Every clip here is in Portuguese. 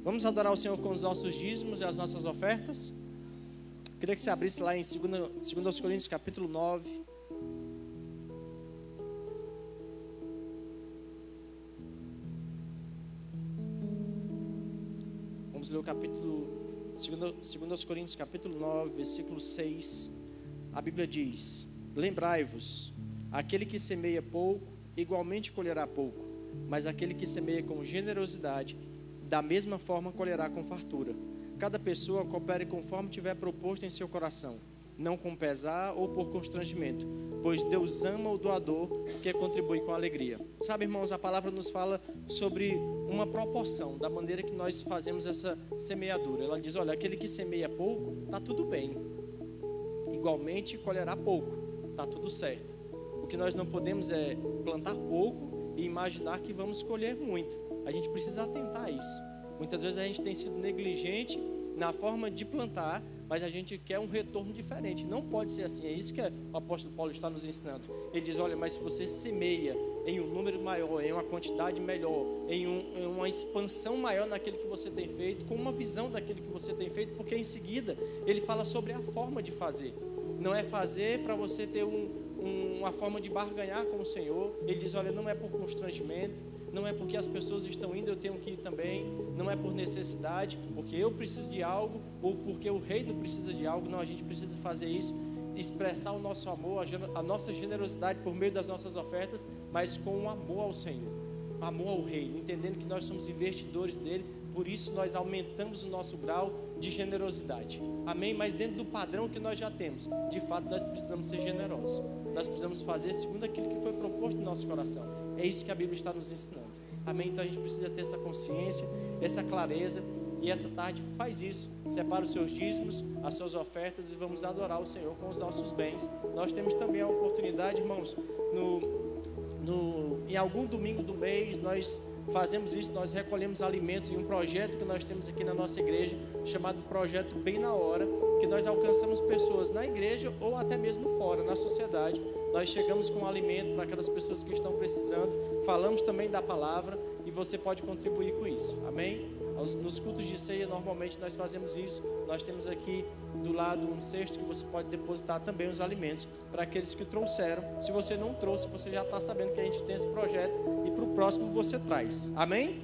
Vamos adorar o Senhor com os nossos dízimos e as nossas ofertas? Queria que você abrisse lá em 2 Coríntios capítulo 9. Vamos ler o capítulo 2 Coríntios capítulo 9, versículo 6. A Bíblia diz: lembrai-vos, aquele que semeia pouco, igualmente colherá pouco, mas aquele que semeia com generosidade, da mesma forma colherá com fartura. Cada pessoa coopere conforme tiver proposto em seu coração, não com pesar ou por constrangimento, pois Deus ama o doador que contribui com alegria. Sabe, irmãos, a palavra nos fala sobre uma proporção da maneira que nós fazemos essa semeadura. Ela diz: olha, aquele que semeia pouco, está tudo bem, igualmente colherá pouco, está tudo certo. O que nós não podemos é plantar pouco e imaginar que vamos colher muito. A gente precisa atentar a isso. Muitas vezes a gente tem sido negligente na forma de plantar, mas a gente quer um retorno diferente. Não pode ser assim. É isso que o apóstolo Paulo está nos ensinando. Ele diz: olha, mas se você semeia em um número maior, em uma quantidade melhor, em uma expansão maior naquilo que você tem feito, com uma visão daquilo que você tem feito, porque em seguida ele fala sobre a forma de fazer. Não é fazer para você ter uma forma de barganhar com o Senhor. Ele diz: olha, não é por constrangimento, não é porque as pessoas estão indo, eu tenho que ir também, não é por necessidade, porque eu preciso de algo, ou porque o reino precisa de algo. Não, a gente precisa fazer isso, expressar o nosso amor, a nossa generosidade por meio das nossas ofertas, mas com um amor ao Senhor, amor ao reino, entendendo que nós somos investidores dele. Por isso nós aumentamos o nosso grau de generosidade, amém? Mas dentro do padrão que nós já temos, de fato nós precisamos ser generosos. Nós precisamos fazer segundo aquilo que foi proposto no nosso coração. É isso que a Bíblia está nos ensinando, amém? Então a gente precisa ter essa consciência, essa clareza. E essa tarde faz isso, separa os seus dízimos, as suas ofertas, e vamos adorar o Senhor com os nossos bens. Nós temos também a oportunidade, irmãos, em algum domingo do mês nós fazemos isso, nós recolhemos alimentos em um projeto que nós temos aqui na nossa igreja, chamado Projeto Bem na Hora, que nós alcançamos pessoas na igreja ou até mesmo fora, na sociedade. Nós chegamos com alimento para aquelas pessoas que estão precisando, falamos também da palavra, e você pode contribuir com isso, amém? Nos cultos de ceia, normalmente nós fazemos isso. Nós temos aqui do lado um cesto que você pode depositar também os alimentos para aqueles que trouxeram. Se você não trouxe, você já está sabendo que a gente tem esse projeto, e para o próximo você traz, amém?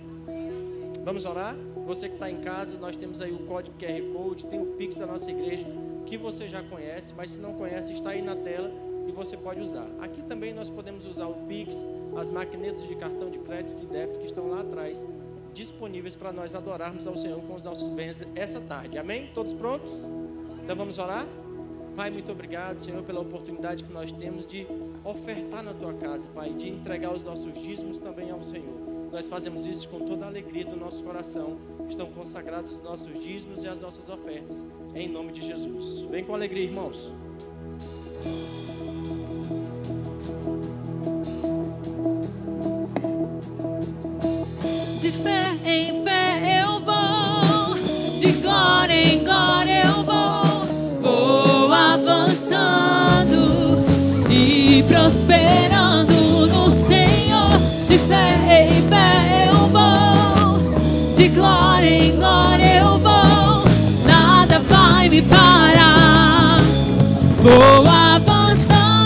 Vamos orar? Você que está em casa, nós temos aí o código QR Code, tem o Pix da nossa igreja, que você já conhece, mas se não conhece, está aí na tela e você pode usar. Aqui também nós podemos usar o Pix, as maquinetas de cartão de crédito e de débito que estão lá atrás, disponíveis para nós adorarmos ao Senhor com os nossos bens essa tarde, amém? Todos prontos? Então vamos orar? Pai, muito obrigado, Senhor, pela oportunidade que nós temos de ofertar na Tua casa, Pai, de entregar os nossos dízimos também ao Senhor. Nós fazemos isso com toda a alegria do nosso coração. Estão consagrados os nossos dízimos e as nossas ofertas, em nome de Jesus. Vem com alegria, irmãos. De fé em fé eu vou, de glória em glória eu vou avançando e prosperando no Senhor. De fé em fé eu vou, de glória em glória eu vou, nada vai me parar, vou avançando.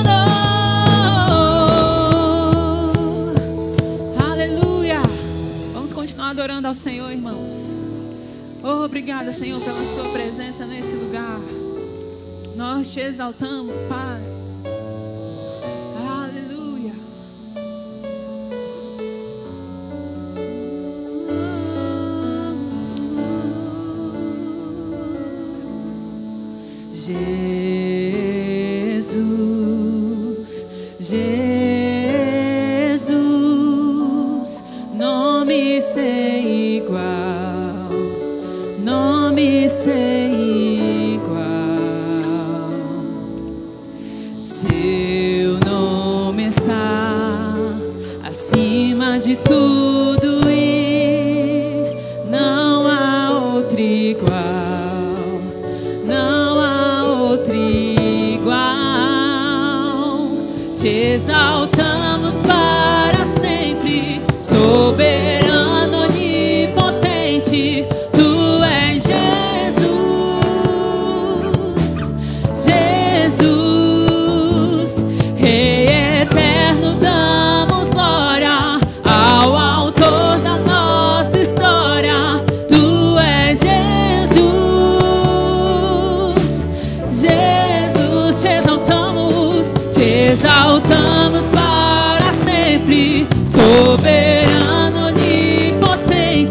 Adorando ao Senhor, irmãos. Oh, obrigada, Senhor, pela sua presença nesse lugar. Nós te exaltamos, Pai. Aleluia. Jesus, Jesus, não me sei igual, não me sei igual. Seu nome está acima de tudo e não há outro igual, não há outro igual. Te exaltamos para sempre, soberano, onipotente,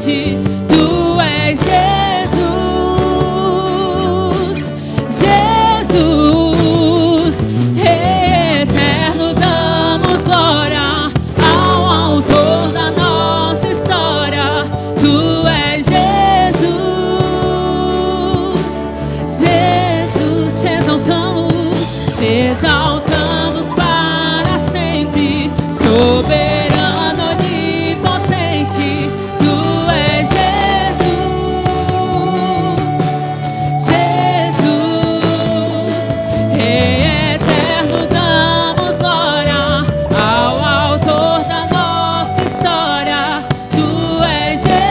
potente, tu és Jesus, Jesus, Rei eterno, damos glória ao autor da nossa história, tu és Jesus, Jesus, te exaltamos para sempre, soberano, onipotente, tu és Jesus, Jesus, Rei eterno, damos glória ao autor da nossa história, tu és Jesus,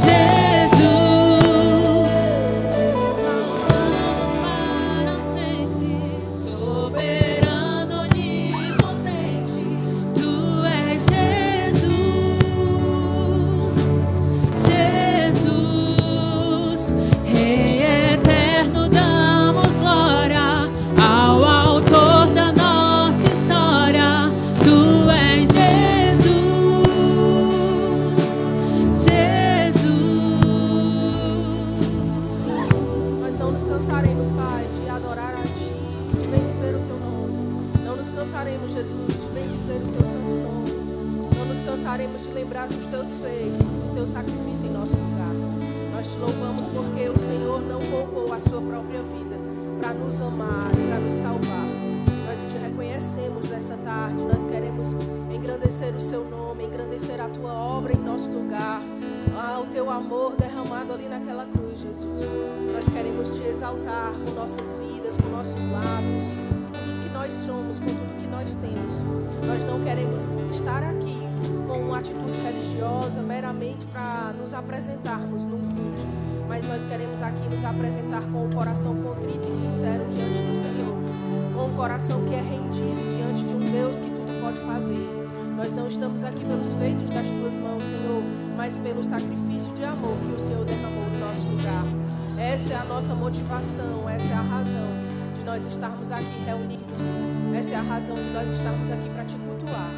Jesus, te exaltamos para sempre, soberano, onipotente, tu és Jesus, Jesus, Rei eterno, damos glória ao autor da nossa história, tu és Jesus, Jesus. Nós não nos cansaremos, Pai, de adorar a Ti, de bendizer o Teu nome. Não nos cansaremos, Jesus, de bendizer o Teu santo nome. Não nos cansaremos de lembrar dos Teus feitos e do Teu sacrifício em nosso lugar. Nós Te louvamos porque o Senhor não poupou a Sua própria vida para nos amar e para nos salvar. Nós Te reconhecemos nessa tarde, nós queremos engrandecer o Seu nome, engrandecer a Tua obra em nosso lugar, o Teu amor derramado ali naquela cruz, Jesus. Nós queremos Te exaltar com nossas vidas, com nossos lábios, com tudo que nós somos, com tudo que nós temos. Nós não queremos estar aqui com uma atitude religiosa meramente para nos apresentarmos num culto, mas nós queremos aqui nos apresentar com o coração contrito e sincero diante do Senhor, com um coração que é rendido diante de um Deus que tudo pode fazer. Nós não estamos aqui pelos feitos das Tuas mãos, Senhor, mas pelo sacrifício de amor que o Senhor derramou no nosso lugar. Essa é a nossa motivação, essa é a razão de nós estarmos aqui reunidos. Essa é a razão de nós estarmos aqui para Te cultuar.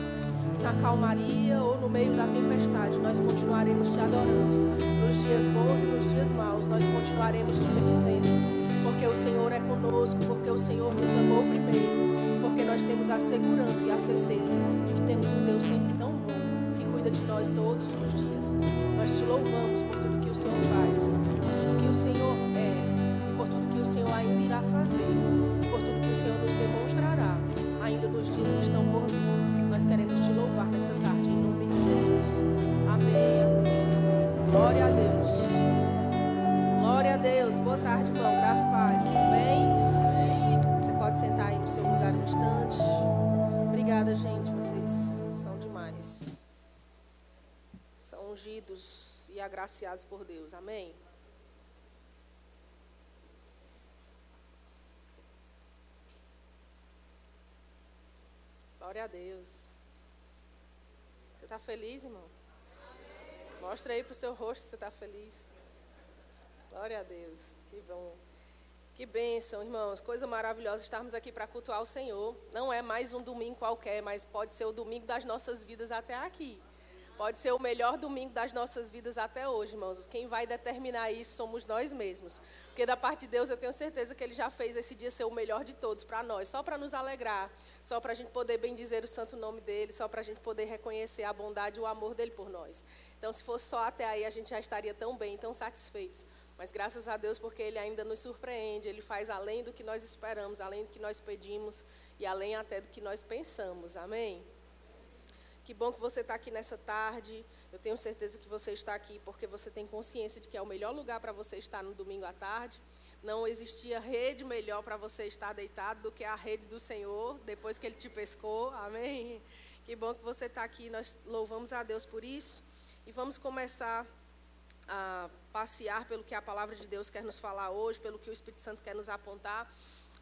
Na calmaria ou no meio da tempestade, nós continuaremos Te adorando. Nos dias bons e nos dias maus, nós continuaremos Te bendizendo. Porque o Senhor é conosco, porque o Senhor nos amou primeiro. Porque nós temos a segurança e a certeza de que temos um Deus sempre tão bom, que cuida de nós todos os dias. Nós Te louvamos por tudo que o Senhor faz, por tudo que o Senhor é, e por tudo que o Senhor ainda irá fazer, por tudo que o Senhor nos demonstrará, ainda nos dias que estão por vir. Nós queremos Te louvar nessa tarde, em nome de Jesus. Amém, amém, amém. Glória a Deus. Glória a Deus. Boa tarde, irmão. Graças e paz. Tudo bem? Você pode sentar aí no seu lugar um instante. Obrigada, gente. Vocês são demais. São ungidos e agraciados por Deus. Amém? Glória a Deus. Você está feliz, irmão? Mostra aí para o seu rosto se você está feliz. Glória a Deus. Que bom. Que bênção, irmãos. Coisa maravilhosa estarmos aqui para cultuar o Senhor. Não é mais um domingo qualquer, mas pode ser o domingo das nossas vidas até aqui. Pode ser o melhor domingo das nossas vidas até hoje, irmãos. Quem vai determinar isso somos nós mesmos. Porque da parte de Deus eu tenho certeza que Ele já fez esse dia ser o melhor de todos para nós. Só para nos alegrar, só para a gente poder bendizer o santo nome dEle, só para a gente poder reconhecer a bondade e o amor dEle por nós. Então, se fosse só até aí, a gente já estaria tão bem, tão satisfeitos. Mas graças a Deus, porque Ele ainda nos surpreende, Ele faz além do que nós esperamos, além do que nós pedimos e além até do que nós pensamos. Amém? Que bom que você está aqui nessa tarde. Eu tenho certeza que você está aqui porque você tem consciência de que é o melhor lugar para você estar no domingo à tarde. Não existia rede melhor para você estar deitado do que a rede do Senhor, depois que Ele te pescou. Amém? Que bom que você está aqui. Nós louvamos a Deus por isso. E vamos começar a passear pelo que a palavra de Deus quer nos falar hoje, pelo que o Espírito Santo quer nos apontar.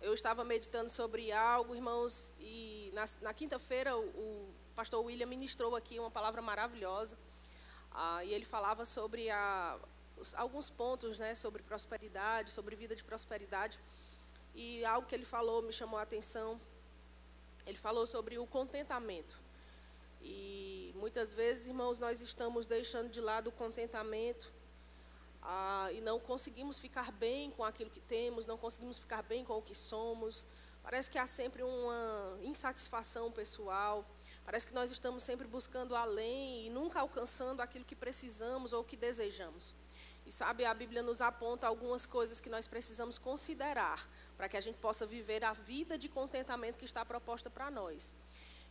Eu estava meditando sobre algo, irmãos, e na quinta-feira o pastor William ministrou aqui uma palavra maravilhosa, e ele falava sobre alguns pontos, né, sobre prosperidade, sobre vida de prosperidade, e algo que ele falou me chamou a atenção. Ele falou sobre o contentamento, e Muitas vezes, irmãos, nós estamos deixando de lado o contentamento e não conseguimos ficar bem com aquilo que temos, não conseguimos ficar bem com o que somos. Parece que há sempre uma insatisfação pessoal. Parece que nós estamos sempre buscando além e nunca alcançando aquilo que precisamos ou que desejamos. E sabe, a Bíblia nos aponta algumas coisas que nós precisamos considerar para que a gente possa viver a vida de contentamento que está proposta para nós.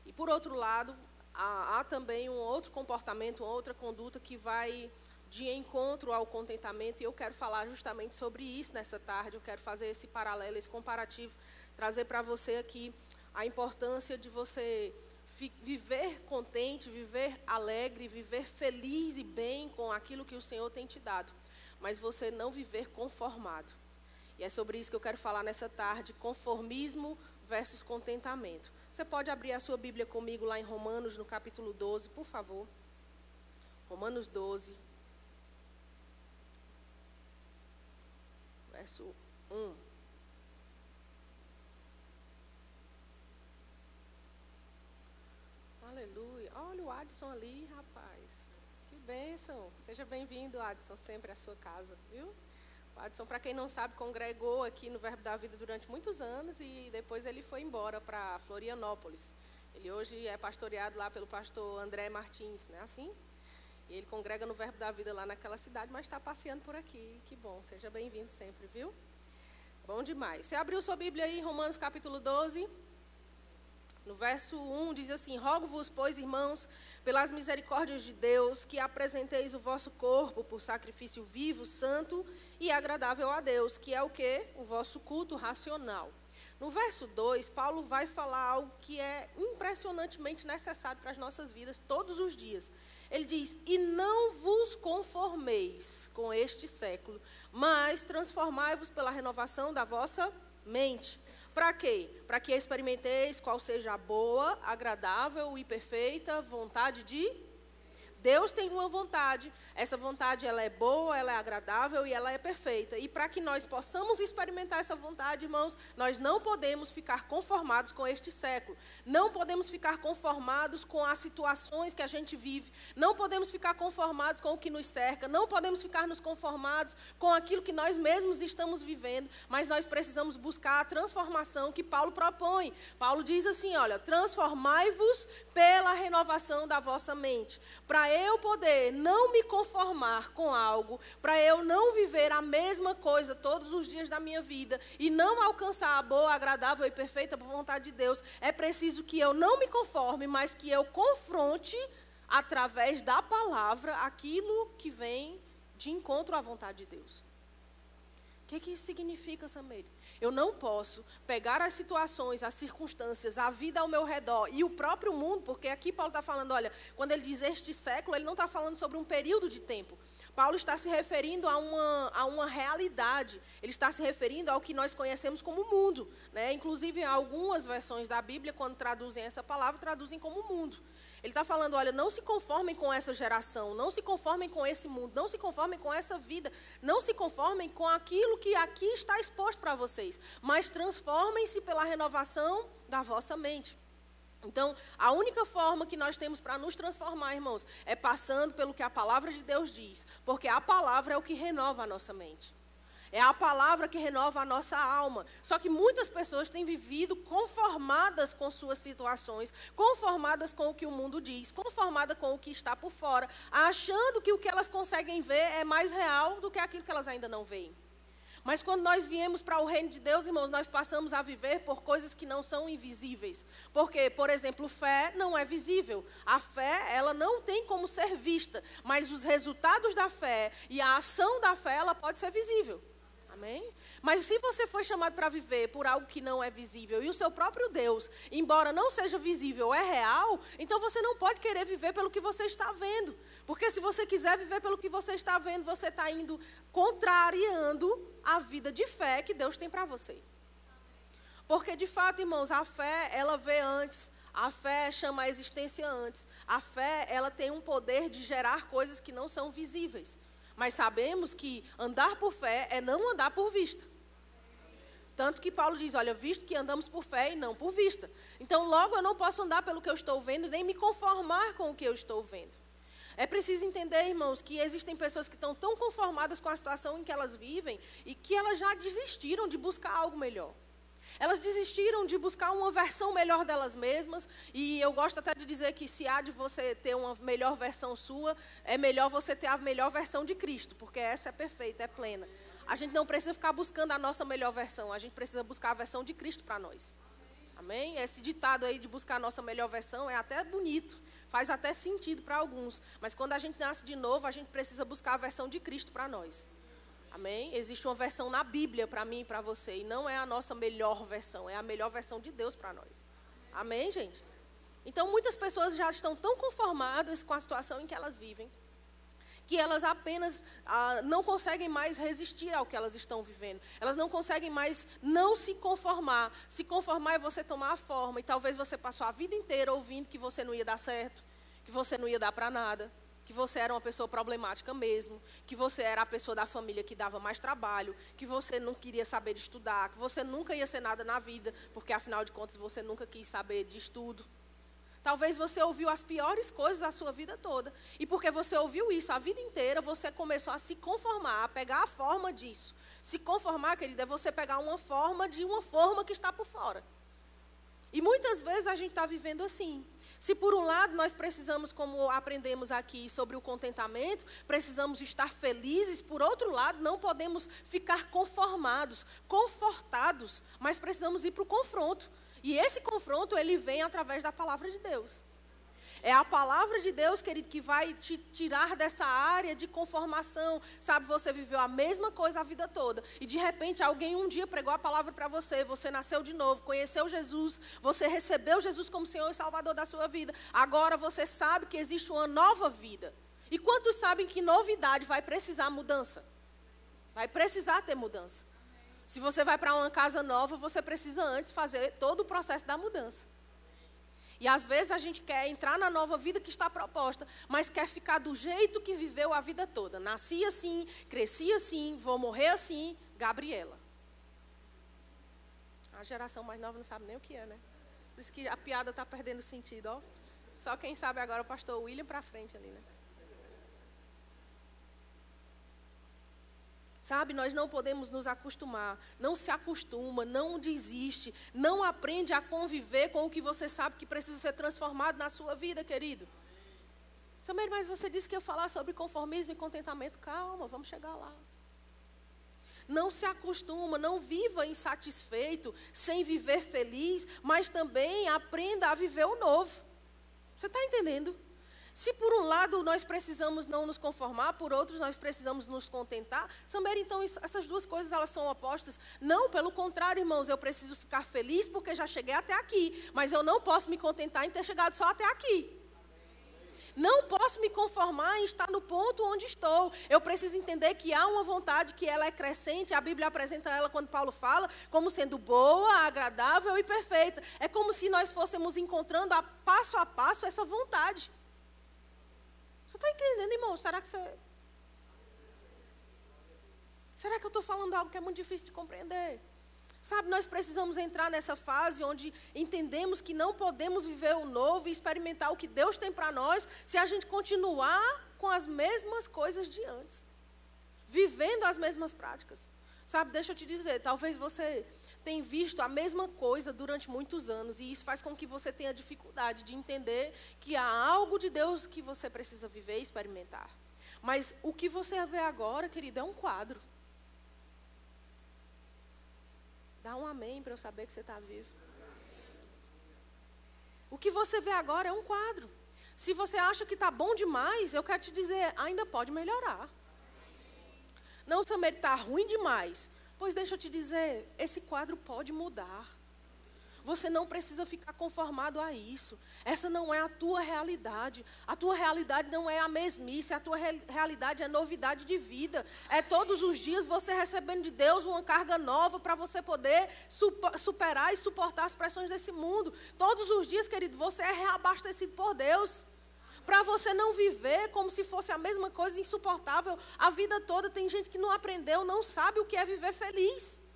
E por outro lado, há também um outro comportamento, uma outra conduta que vai de encontro ao contentamento, e eu quero falar justamente sobre isso nessa tarde. Eu quero fazer esse paralelo, esse comparativo, trazer para você aqui a importância de você viver contente, viver alegre, viver feliz e bem com aquilo que o Senhor tem te dado, mas você não viver conformado. E é sobre isso que eu quero falar nessa tarde, conformismo versus contentamento. Você pode abrir a sua Bíblia comigo lá em Romanos, no capítulo 12, por favor. Romanos 12, verso 1. Aleluia. Olha o Adson ali, rapaz. Que bênção. Seja bem-vindo, Adson, sempre à sua casa, viu? O Adson, para quem não sabe, congregou aqui no Verbo da Vida durante muitos anos e depois ele foi embora para Florianópolis. Ele hoje é pastoreado lá pelo pastor André Martins, não é assim? E ele congrega no Verbo da Vida lá naquela cidade, mas está passeando por aqui. Que bom, seja bem-vindo sempre, viu? Bom demais. Você abriu sua Bíblia aí, Romanos capítulo 12? No verso 1 diz assim: rogo-vos, pois, irmãos, pelas misericórdias de Deus, que apresenteis o vosso corpo por sacrifício vivo, santo e agradável a Deus, que é o quê? O vosso culto racional. No verso 2, Paulo vai falar algo que é impressionantemente necessário para as nossas vidas todos os dias. Ele diz: e não vos conformeis com este século, mas transformai-vos pela renovação da vossa mente. Para quê? Para que experimenteis qual seja a boa, agradável e perfeita vontade de Deus. Tem uma vontade, essa vontade ela é boa, ela é agradável e ela é perfeita. E para que nós possamos experimentar essa vontade, irmãos, nós não podemos ficar conformados com este século. Não podemos ficar conformados com as situações que a gente vive. Não podemos ficar conformados com o que nos cerca. Não podemos ficar nos conformados com aquilo que nós mesmos estamos vivendo. Mas nós precisamos buscar a transformação que Paulo propõe. Paulo diz assim, olha, transformai-vos pela renovação da vossa mente. Para eu poder não me conformar com algo, para eu não viver a mesma coisa todos os dias da minha vida e não alcançar a boa, agradável e perfeita vontade de Deus, é preciso que eu não me conforme, mas que eu confronte através da palavra aquilo que vem de encontro à vontade de Deus. O que isso significa, Sameire? Eu não posso pegar as situações, as circunstâncias, a vida ao meu redor e o próprio mundo, porque aqui Paulo está falando, olha, quando ele diz este século, ele não está falando sobre um período de tempo. Paulo está se referindo a uma realidade, ele está se referindo ao que nós conhecemos como mundo, né? Inclusive, algumas versões da Bíblia, quando traduzem essa palavra, traduzem como mundo. Ele está falando, olha, não se conformem com essa geração, não se conformem com esse mundo, não se conformem com essa vida, não se conformem com aquilo que aqui está exposto para vocês, mas transformem-se pela renovação da vossa mente. Então, a única forma que nós temos para nos transformar, irmãos, é passando pelo que a palavra de Deus diz, porque a palavra é o que renova a nossa mente. É a palavra que renova a nossa alma. Só que muitas pessoas têm vivido conformadas com suas situações, conformadas com o que o mundo diz, conformadas com o que está por fora, achando que o que elas conseguem ver é mais real do que aquilo que elas ainda não veem. Mas quando nós viemos para o reino de Deus, irmãos, nós passamos a viver por coisas que não são invisíveis. Porque, por exemplo, fé não é visível. A fé, ela não tem como ser vista, mas os resultados da fé e a ação da fé, ela pode ser visível. Amém? Mas se você foi chamado para viver por algo que não é visível e o seu próprio Deus, embora não seja visível, é real, então você não pode querer viver pelo que você está vendo. Porque se você quiser viver pelo que você está vendo, você está indo contrariando a vida de fé que Deus tem para você. Porque de fato, irmãos, a fé, ela vê antes. A fé chama a existência antes. A fé, ela tem um poder de gerar coisas que não são visíveis. Mas sabemos que andar por fé é não andar por vista. Tanto que Paulo diz, olha, visto que andamos por fé e não por vista. Então, logo eu não posso andar pelo que eu estou vendo, nem me conformar com o que eu estou vendo. É preciso entender, irmãos, que existem pessoas que estão tão conformadas com a situação em que elas vivem e que elas já desistiram de buscar algo melhor. Elas desistiram de buscar uma versão melhor delas mesmas, e eu gosto até de dizer que se há de você ter uma melhor versão sua, é melhor você ter a melhor versão de Cristo, porque essa é perfeita, é plena. A gente não precisa ficar buscando a nossa melhor versão, a gente precisa buscar a versão de Cristo para nós. Amém? Esse ditado aí de buscar a nossa melhor versão é até bonito, faz até sentido para alguns, mas quando a gente nasce de novo, a gente precisa buscar a versão de Cristo para nós. Amém? Existe uma versão na Bíblia para mim e para você, e não é a nossa melhor versão, é a melhor versão de Deus para nós. Amém, gente? Então, muitas pessoas já estão tão conformadas com a situação em que elas vivem, que elas apenas não conseguem mais resistir ao que elas estão vivendo. Elas não conseguem mais não se conformar. Se conformar é você tomar a forma, e talvez você passou a vida inteira ouvindo que você não ia dar certo, que você não ia dar para nada, que você era uma pessoa problemática mesmo, que você era a pessoa da família que dava mais trabalho, que você não queria saber de estudar, que você nunca ia ser nada na vida, porque afinal de contas você nunca quis saber de estudo. Talvez você ouviu as piores coisas da sua vida toda, e porque você ouviu isso a vida inteira, você começou a se conformar, a pegar a forma disso. Se conformar, querida, é você pegar uma forma de uma forma que está por fora. E muitas vezes a gente está vivendo assim. Se por um lado nós precisamos, como aprendemos aqui sobre o contentamento, precisamos estar felizes, por outro lado não podemos ficar conformados, confortados, mas precisamos ir para o confronto. E esse confronto ele vem através da palavra de Deus. É a palavra de Deus, querido, que vai te tirar dessa área de conformação. Sabe, você viveu a mesma coisa a vida toda. E de repente alguém um dia pregou a palavra para você. Você nasceu de novo, conheceu Jesus. Você recebeu Jesus como Senhor e Salvador da sua vida. Agora você sabe que existe uma nova vida. E quantos sabem que novidade vai precisar mudança? Vai precisar ter mudança. Se você vai para uma casa nova, você precisa antes fazer todo o processo da mudança. E às vezes a gente quer entrar na nova vida que está proposta, mas quer ficar do jeito que viveu a vida toda. Nasci assim, cresci assim, vou morrer assim, Gabriela. A geração mais nova não sabe nem o que é, né? Por isso que a piada está perdendo sentido, ó. Só quem sabe agora é o pastor William para frente ali, né? Sabe, nós não podemos nos acostumar, não se acostuma, não desiste, não aprende a conviver com o que você sabe que precisa ser transformado na sua vida, querido. Samir, mas você disse que ia falar sobre conformismo e contentamento. Calma, vamos chegar lá. Não se acostuma, não viva insatisfeito, sem viver feliz, mas também aprenda a viver o novo. Você está entendendo? Se por um lado nós precisamos não nos conformar, por outros nós precisamos nos contentar, Samir, então essas duas coisas elas são opostas? Não, pelo contrário, irmãos, eu preciso ficar feliz porque já cheguei até aqui, mas eu não posso me contentar em ter chegado só até aqui. Não posso me conformar em estar no ponto onde estou. Eu preciso entender que há uma vontade que ela é crescente. A Bíblia apresenta ela, quando Paulo fala, como sendo boa, agradável e perfeita. É como se nós fôssemos encontrando a passo essa vontade. Você está entendendo, irmão? Será que eu estou falando algo que é muito difícil de compreender? Sabe, nós precisamos entrar nessa fase onde entendemos que não podemos viver o novo e experimentar o que Deus tem para nós se a gente continuar com as mesmas coisas de antes, vivendo as mesmas práticas. Sabe, deixa eu te dizer, talvez você tenha visto a mesma coisa durante muitos anos e isso faz com que você tenha dificuldade de entender que há algo de Deus que você precisa viver e experimentar. Mas o que você vê agora, querido, é um quadro. Dá um amém para eu saber que você está vivo. O que você vê agora é um quadro. Se você acha que está bom demais, eu quero te dizer, ainda pode melhorar. Não, Samir, está ruim demais. Pois deixa eu te dizer, esse quadro pode mudar. Você não precisa ficar conformado a isso. Essa não é a tua realidade. A tua realidade não é a mesmice. A tua realidade é novidade de vida. É todos os dias você recebendo de Deus uma carga nova para você poder superar e suportar as pressões desse mundo. Todos os dias, querido, você é reabastecido por Deus. Para você não viver como se fosse a mesma coisa insuportável a vida toda. Tem gente que não aprendeu, não sabe o que é viver feliz.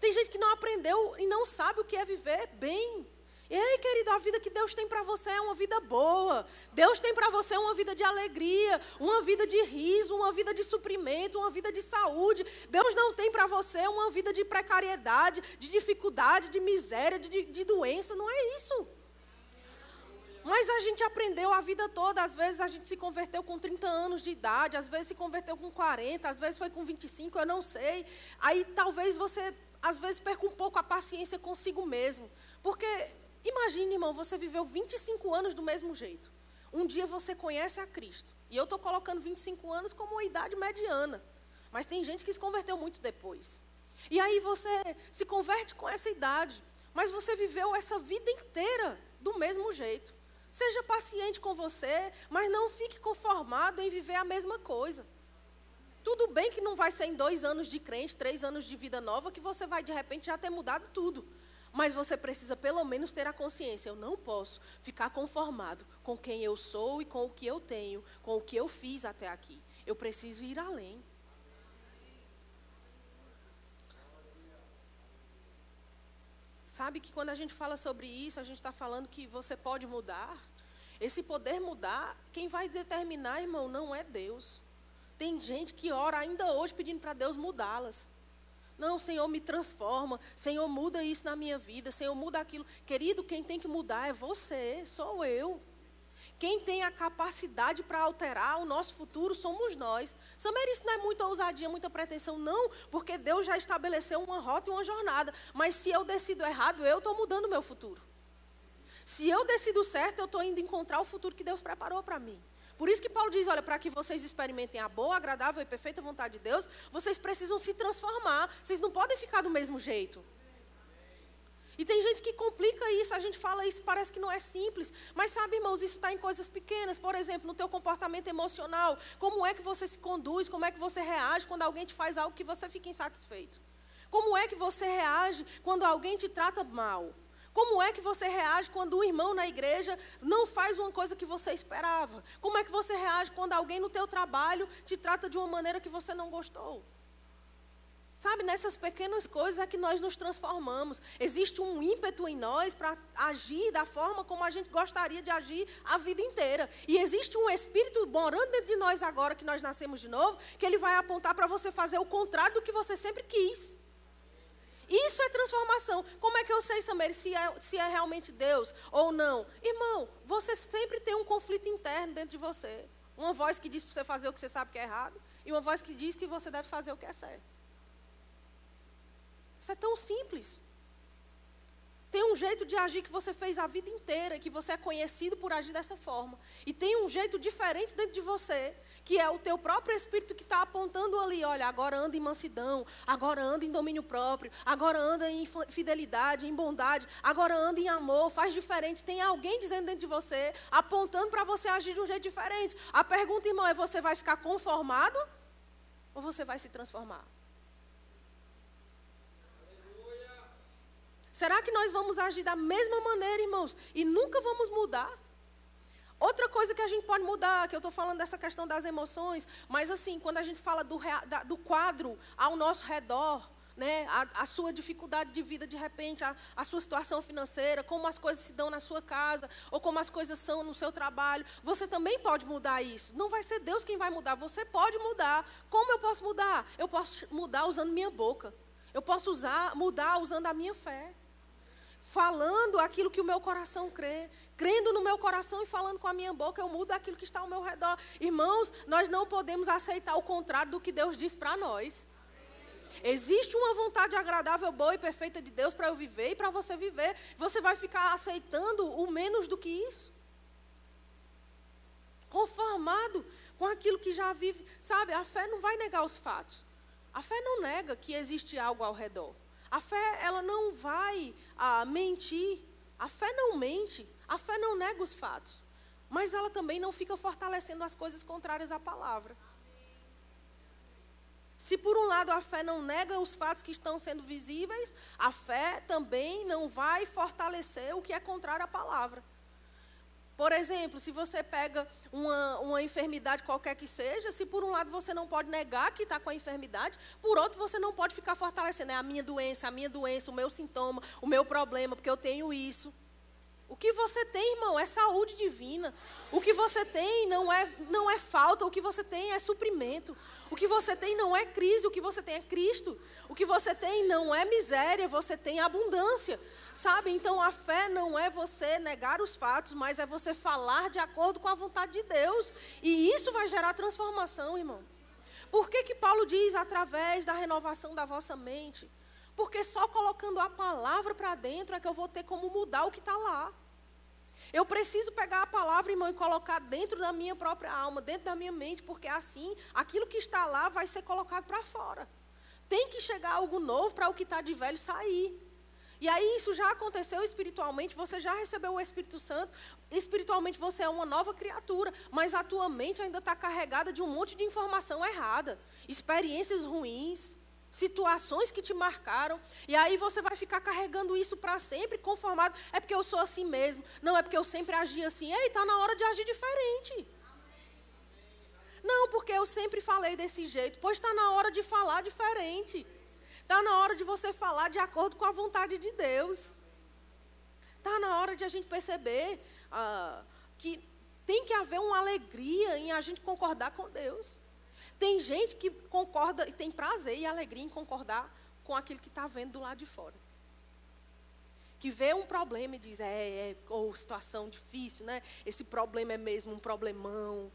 Tem gente que não aprendeu e não sabe o que é viver bem. Ei, querido, a vida que Deus tem para você é uma vida boa. Deus tem para você uma vida de alegria, uma vida de riso, uma vida de suprimento, uma vida de saúde. Deus não tem para você uma vida de precariedade, de dificuldade, de miséria, de doença. Não é isso. Mas a gente aprendeu a vida toda. Às vezes a gente se converteu com 30 anos de idade, às vezes se converteu com 40, às vezes foi com 25, eu não sei. Aí talvez você, às vezes, perca um pouco a paciência consigo mesmo. Porque, imagine, irmão, você viveu 25 anos do mesmo jeito. Um dia você conhece a Cristo. E eu estou colocando 25 anos como uma idade mediana. Mas tem gente que se converteu muito depois. E aí você se converte com essa idade. Mas você viveu essa vida inteira do mesmo jeito. Seja paciente com você, mas não fique conformado em viver a mesma coisa. Tudo bem que não vai ser em 2 anos de crente, 3 anos de vida nova, que você vai de repente já ter mudado tudo. Mas você precisa pelo menos ter a consciência. Eu não posso ficar conformado com quem eu sou e com o que eu tenho, com o que eu fiz até aqui. Eu preciso ir além. Sabe que quando a gente fala sobre isso, a gente está falando que você pode mudar. Esse poder mudar, quem vai determinar, irmão, não é Deus. Tem gente que ora ainda hoje pedindo para Deus mudá-las. Não, Senhor, me transforma. Senhor, muda isso na minha vida. Senhor, muda aquilo. Querido, quem tem que mudar é você, sou eu. Quem tem a capacidade para alterar o nosso futuro somos nós. Samer, isso não é muita ousadia, muita pretensão, não, porque Deus já estabeleceu uma rota e uma jornada. Mas se eu decido errado, eu estou mudando o meu futuro. Se eu decido certo, eu estou indo encontrar o futuro que Deus preparou para mim. Por isso que Paulo diz, olha, para que vocês experimentem a boa, agradável e perfeita vontade de Deus, vocês precisam se transformar. Vocês não podem ficar do mesmo jeito. E tem gente que complica isso, a gente fala isso, parece que não é simples. Mas sabe, irmãos, isso está em coisas pequenas. Por exemplo, no teu comportamento emocional. Como é que você se conduz, como é que você reage quando alguém te faz algo que você fica insatisfeito? Como é que você reage quando alguém te trata mal? Como é que você reage quando o irmão na igreja não faz uma coisa que você esperava? Como é que você reage quando alguém no teu trabalho te trata de uma maneira que você não gostou? Sabe, nessas pequenas coisas é que nós nos transformamos. Existe um ímpeto em nós para agir da forma como a gente gostaria de agir a vida inteira. E existe um espírito morando dentro de nós agora que nós nascemos de novo, que ele vai apontar para você fazer o contrário do que você sempre quis. Isso é transformação. Como é que eu sei, Samer, se é realmente Deus ou não? Irmão, você sempre tem um conflito interno dentro de você. Uma voz que diz para você fazer o que você sabe que é errado e uma voz que diz que você deve fazer o que é certo. Isso é tão simples. Tem um jeito de agir que você fez a vida inteira, que você é conhecido por agir dessa forma. E tem um jeito diferente dentro de você, que é o teu próprio espírito que está apontando ali, olha, agora anda em mansidão, agora anda em domínio próprio, agora anda em fidelidade, em bondade, agora anda em amor, faz diferente. Tem alguém dizendo dentro de você, apontando para você agir de um jeito diferente. A pergunta, irmão, é: você vai ficar conformado ou você vai se transformar? Será que nós vamos agir da mesma maneira, irmãos, e nunca vamos mudar? Outra coisa que a gente pode mudar, que eu estou falando dessa questão das emoções, mas assim, quando a gente fala do quadro ao nosso redor, né, a sua dificuldade de vida de repente, a sua situação financeira, como as coisas se dão na sua casa, ou como as coisas são no seu trabalho, você também pode mudar isso. Não vai ser Deus quem vai mudar, você pode mudar. Como eu posso mudar? Eu posso mudar usando minha boca. Eu posso mudar usando a minha fé. Falando aquilo que o meu coração crê, crendo no meu coração e falando com a minha boca, eu mudo aquilo que está ao meu redor. Irmãos, nós não podemos aceitar o contrário do que Deus diz para nós. Existe uma vontade agradável, boa e perfeita de Deus para eu viver e para você viver. Você vai ficar aceitando o menos do que isso? Conformado com aquilo que já vive. Sabe, a fé não vai negar os fatos. A fé não nega que existe algo ao redor. A fé, ela não vai mentir. A fé não mente. A fé não nega os fatos. Mas ela também não fica fortalecendo as coisas contrárias à palavra. Se por um lado a fé não nega os fatos que estão sendo visíveis, a fé também não vai fortalecer o que é contrário à palavra. Por exemplo, se você pega uma enfermidade qualquer que seja, se por um lado você não pode negar que está com a enfermidade, por outro você não pode ficar fortalecendo, a minha doença, o meu sintoma, o meu problema, porque eu tenho isso. O que você tem, irmão, é saúde divina. O que você tem não é falta, o que você tem é suprimento. O que você tem não é crise, o que você tem é Cristo. O que você tem não é miséria, você tem abundância. Sabe? Então a fé não é você negar os fatos, mas é você falar de acordo com a vontade de Deus. E isso vai gerar transformação, irmão. Por que Paulo diz através da renovação da vossa mente? Porque só colocando a palavra para dentro é que eu vou ter como mudar o que está lá. Eu preciso pegar a palavra, irmão, e colocar dentro da minha própria alma, dentro da minha mente, porque assim, aquilo que está lá vai ser colocado para fora. Tem que chegar algo novo para o que está de velho sair. E aí isso já aconteceu espiritualmente, você já recebeu o Espírito Santo, espiritualmente você é uma nova criatura, mas a tua mente ainda está carregada de um monte de informação errada, experiências ruins, situações que te marcaram, e aí você vai ficar carregando isso para sempre, conformado, é porque eu sou assim mesmo, não, é porque eu sempre agi assim, ei, está na hora de agir diferente. Não, porque eu sempre falei desse jeito, pois está na hora de falar diferente. Está na hora de você falar de acordo com a vontade de Deus. Está na hora de a gente perceber que tem que haver uma alegria em a gente concordar com Deus. Tem gente que concorda e tem prazer e alegria em concordar com aquilo que está vendo do lado de fora. Que vê um problema e diz, situação difícil, né? Esse problema é mesmo um problemão.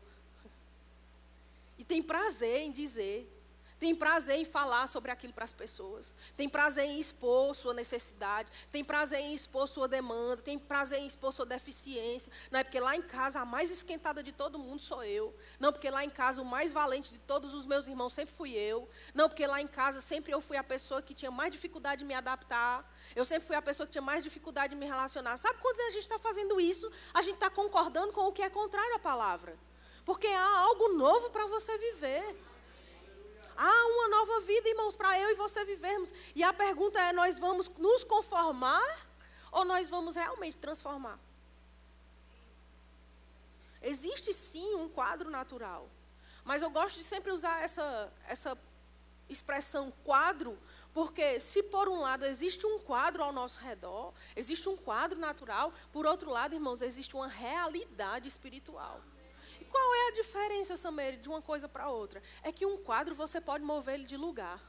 E tem prazer em dizer. Tem prazer em falar sobre aquilo para as pessoas. Tem prazer em expor sua necessidade. Tem prazer em expor sua demanda. Tem prazer em expor sua deficiência. Não é porque lá em casa a mais esquentada de todo mundo sou eu. Não porque lá em casa o mais valente de todos os meus irmãos sempre fui eu. Não porque lá em casa sempre eu fui a pessoa que tinha mais dificuldade de me adaptar. Eu sempre fui a pessoa que tinha mais dificuldade de me relacionar. Sabe quando a gente está fazendo isso? A gente está concordando com o que é contrário à palavra. Porque há algo novo para você viver. Há uma nova vida, irmãos, para eu e você vivermos. E a pergunta é, nós vamos nos conformar ou nós vamos realmente transformar? Existe sim um quadro natural. Mas eu gosto de sempre usar essa expressão quadro, porque se por um lado existe um quadro ao nosso redor, existe um quadro natural, por outro lado, irmãos, existe uma realidade espiritual. Qual é a diferença, Samere, de uma coisa para outra? É que um quadro você pode mover ele de lugar.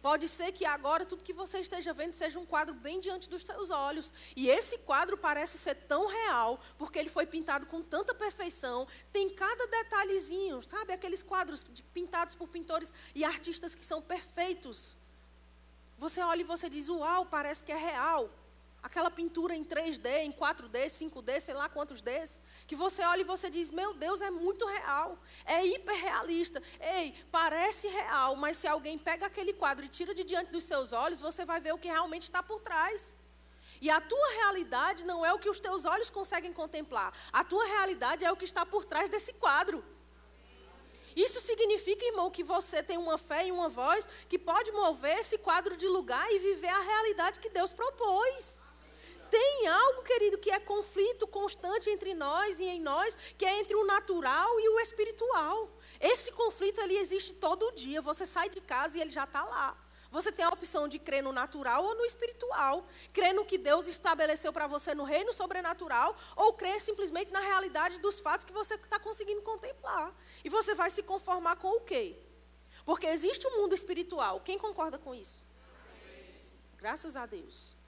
Pode ser que agora tudo que você esteja vendo seja um quadro bem diante dos seus olhos. E esse quadro parece ser tão real, porque ele foi pintado com tanta perfeição. Tem cada detalhezinho, sabe? Aqueles quadros pintados por pintores e artistas que são perfeitos. Você olha e você diz, uau, parece que é real. Aquela pintura em 3D, em 4D, 5D, sei lá quantos Ds, que você olha e você diz, meu Deus, é muito real, é hiperrealista. Ei, parece real, mas se alguém pega aquele quadro e tira de diante dos seus olhos, você vai ver o que realmente está por trás. E a tua realidade não é o que os teus olhos conseguem contemplar. A tua realidade é o que está por trás desse quadro. Isso significa, irmão, que você tem uma fé e uma voz que pode mover esse quadro de lugar e viver a realidade que Deus propôs. Tem algo, querido, que é conflito constante entre nós e em nós, que é entre o natural e o espiritual. Esse conflito, ele existe todo dia. Você sai de casa e ele já está lá. Você tem a opção de crer no natural ou no espiritual. Crer no que Deus estabeleceu para você no reino sobrenatural, ou crer simplesmente na realidade dos fatos que você está conseguindo contemplar. E você vai se conformar com o quê? Porque existe um mundo espiritual. Quem concorda com isso? Graças a Deus.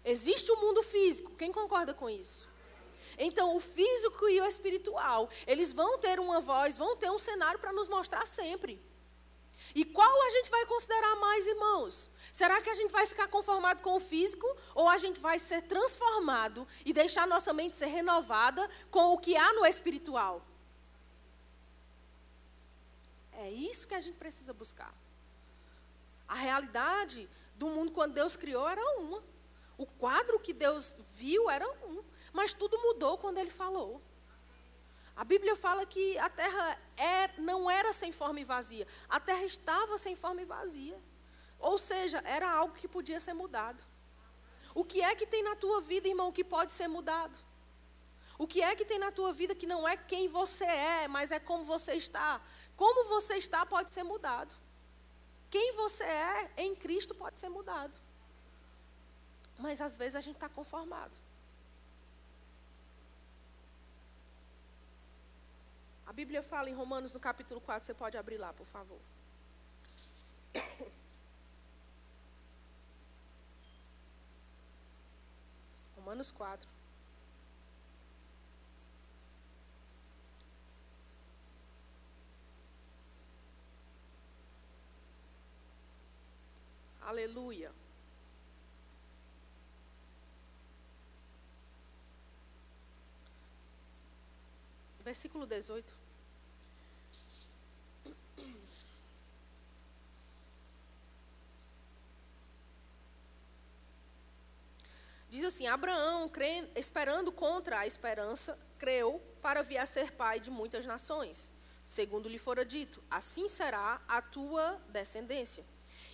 Existe um mundo físico. Quem concorda com isso? Então, o físico e o espiritual, eles vão ter uma voz, vão ter um cenário para nos mostrar sempre. E qual a gente vai considerar mais, irmãos? Será que a gente vai ficar conformado com o físico ou a gente vai ser transformado e deixar nossa mente ser renovada com o que há no espiritual? É isso que a gente precisa buscar. A realidade do mundo quando Deus criou era uma. O quadro que Deus viu era um. Mas tudo mudou quando Ele falou. A Bíblia fala que a terra não era sem forma e vazia. A terra estava sem forma e vazia. Ou seja, era algo que podia ser mudado. O que é que tem na tua vida, irmão, que pode ser mudado? O que é que tem na tua vida que não é quem você é, mas é como você está? Como você está pode ser mudado. Quem você é em Cristo pode ser mudado. Mas às vezes a gente está conformado. A Bíblia fala em Romanos no capítulo 4, você pode abrir lá, por favor. Romanos 4. Aleluia. Versículo 18. Diz assim: Abraão, esperando contra a esperança, creu para vir a ser pai de muitas nações, segundo lhe fora dito, assim será a tua descendência.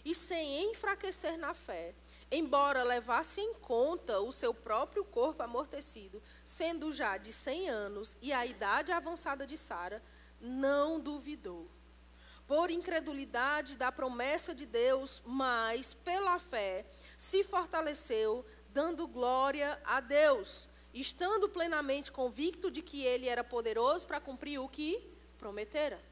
E sem enfraquecer na fé, embora levasse em conta o seu próprio corpo amortecido, sendo já de 100 anos e a idade avançada de Sara, não duvidou. Por incredulidade da promessa de Deus, mas pela fé se fortaleceu, dando glória a Deus, estando plenamente convicto de que ele era poderoso para cumprir o que prometera.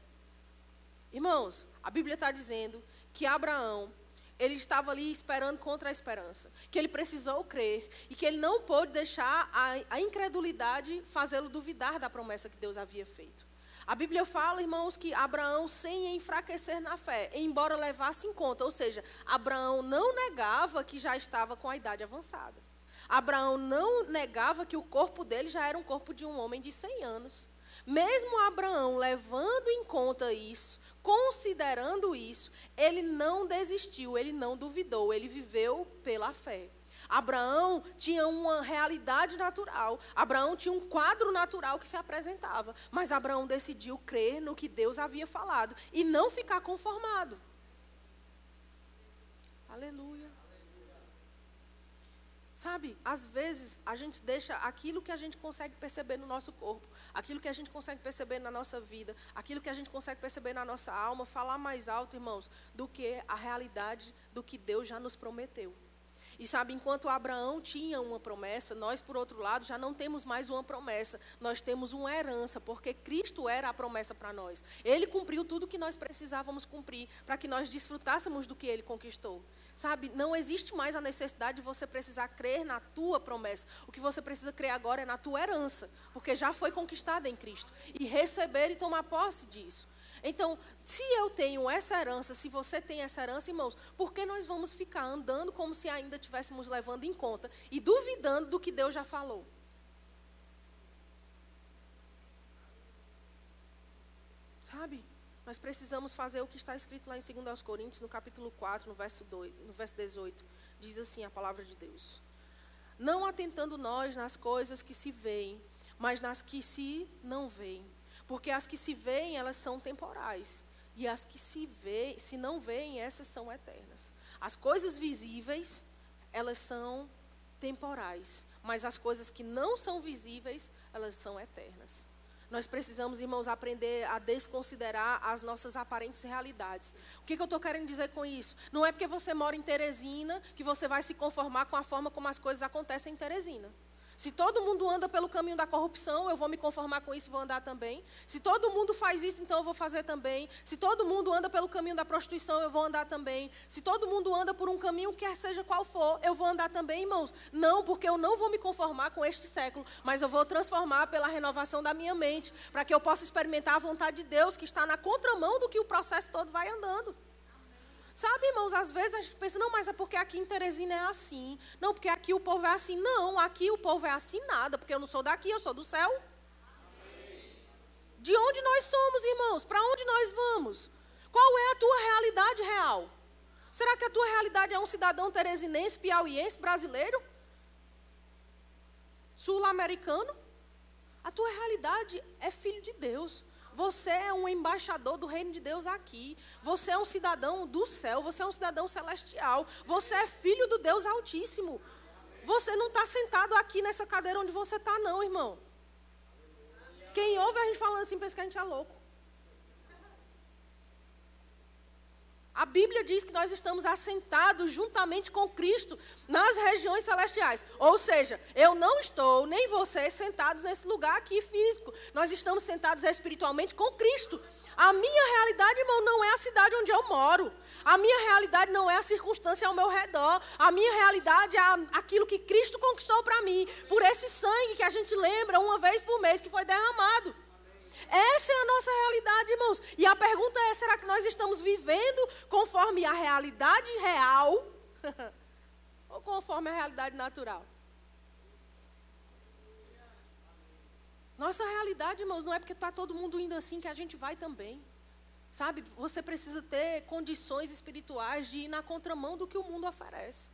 Irmãos, a Bíblia está dizendo que Abraão, ele estava ali esperando contra a esperança, que ele precisou crer e que ele não pôde deixar a incredulidade fazê-lo duvidar da promessa que Deus havia feito. A Bíblia fala, irmãos, que Abraão, sem enfraquecer na fé, embora levasse em conta, ou seja, Abraão não negava que já estava com a idade avançada. Abraão não negava que o corpo dele já era um corpo de um homem de 100 anos. Mesmo Abraão levando em conta isso, considerando isso, ele não desistiu, ele não duvidou, ele viveu pela fé. Abraão tinha uma realidade natural, Abraão tinha um quadro natural que se apresentava, mas Abraão decidiu crer no que Deus havia falado e não ficar conformado. Aleluia. Sabe, às vezes a gente deixa aquilo que a gente consegue perceber no nosso corpo, aquilo que a gente consegue perceber na nossa vida, aquilo que a gente consegue perceber na nossa alma, falar mais alto, irmãos, do que a realidade do que Deus já nos prometeu. E sabe, enquanto Abraão tinha uma promessa, nós, por outro lado, já não temos mais uma promessa. Nós temos uma herança, porque Cristo era a promessa para nós. Ele cumpriu tudo o que nós precisávamos cumprir, para que nós desfrutássemos do que Ele conquistou. Sabe, não existe mais a necessidade de você precisar crer na tua promessa. O que você precisa crer agora é na tua herança, porque já foi conquistada em Cristo. E receber e tomar posse disso. Então, se eu tenho essa herança, se você tem essa herança, irmãos, por que nós vamos ficar andando como se ainda estivéssemos levando em conta e duvidando do que Deus já falou? Sabe? Nós precisamos fazer o que está escrito lá em 2 Coríntios, no capítulo 4, no verso 18. Diz assim a palavra de Deus: não atentando nós nas coisas que se veem, mas nas que se não veem. Porque as que se veem, elas são temporais. E as que se não veem, essas são eternas. As coisas visíveis, elas são temporais. Mas as coisas que não são visíveis, elas são eternas. Nós precisamos, irmãos, aprender a desconsiderar as nossas aparentes realidades. O que eu estou querendo dizer com isso? Não é porque você mora em Teresina que você vai se conformar com a forma como as coisas acontecem em Teresina. Se todo mundo anda pelo caminho da corrupção, eu vou me conformar com isso e vou andar também. Se todo mundo faz isso, então eu vou fazer também. Se todo mundo anda pelo caminho da prostituição, eu vou andar também. Se todo mundo anda por um caminho, quer seja qual for, eu vou andar também, irmãos. Não, porque eu não vou me conformar com este século, mas eu vou transformar pela renovação da minha mente, para que eu possa experimentar a vontade de Deus, que está na contramão do que o processo todo vai andando. Sabe, irmãos, às vezes a gente pensa, não, mas é porque aqui em Teresina é assim. Não, porque aqui o povo é assim. Não, aqui o povo é assim nada, porque eu não sou daqui, eu sou do céu. De onde nós somos, irmãos? Para onde nós vamos? Qual é a tua realidade real? Será que a tua realidade é um cidadão teresinense, piauiense, brasileiro? Sul-americano? A tua realidade é filho de Deus. Você é um embaixador do reino de Deus aqui. Você é um cidadão do céu. Você é um cidadão celestial. Você é filho do Deus Altíssimo. Você não está sentado aqui nessa cadeira onde você está, não, irmão. gente falando assim, pensa que a gente é louco. A Bíblia diz que nós estamos assentados juntamente com Cristo nas regiões celestiais. Ou seja, eu não estou, nem você, sentados nesse lugar aqui físico. Nós estamos sentados espiritualmente com Cristo. A minha realidade, irmão, não é a cidade onde eu moro. A minha realidade não é a circunstância ao meu redor. A minha realidade é aquilo que Cristo conquistou para mim, por esse sangue que a gente lembra uma vez por mês que foi derramado. Essa é a nossa realidade, irmãos. E a pergunta é, será que nós estamos vivendo conforme a realidade real ou conforme a realidade natural? Nossa realidade, irmãos, não é porque está todo mundo indo assim que a gente vai também. Sabe, você precisa ter condições espirituais de ir na contramão do que o mundo oferece.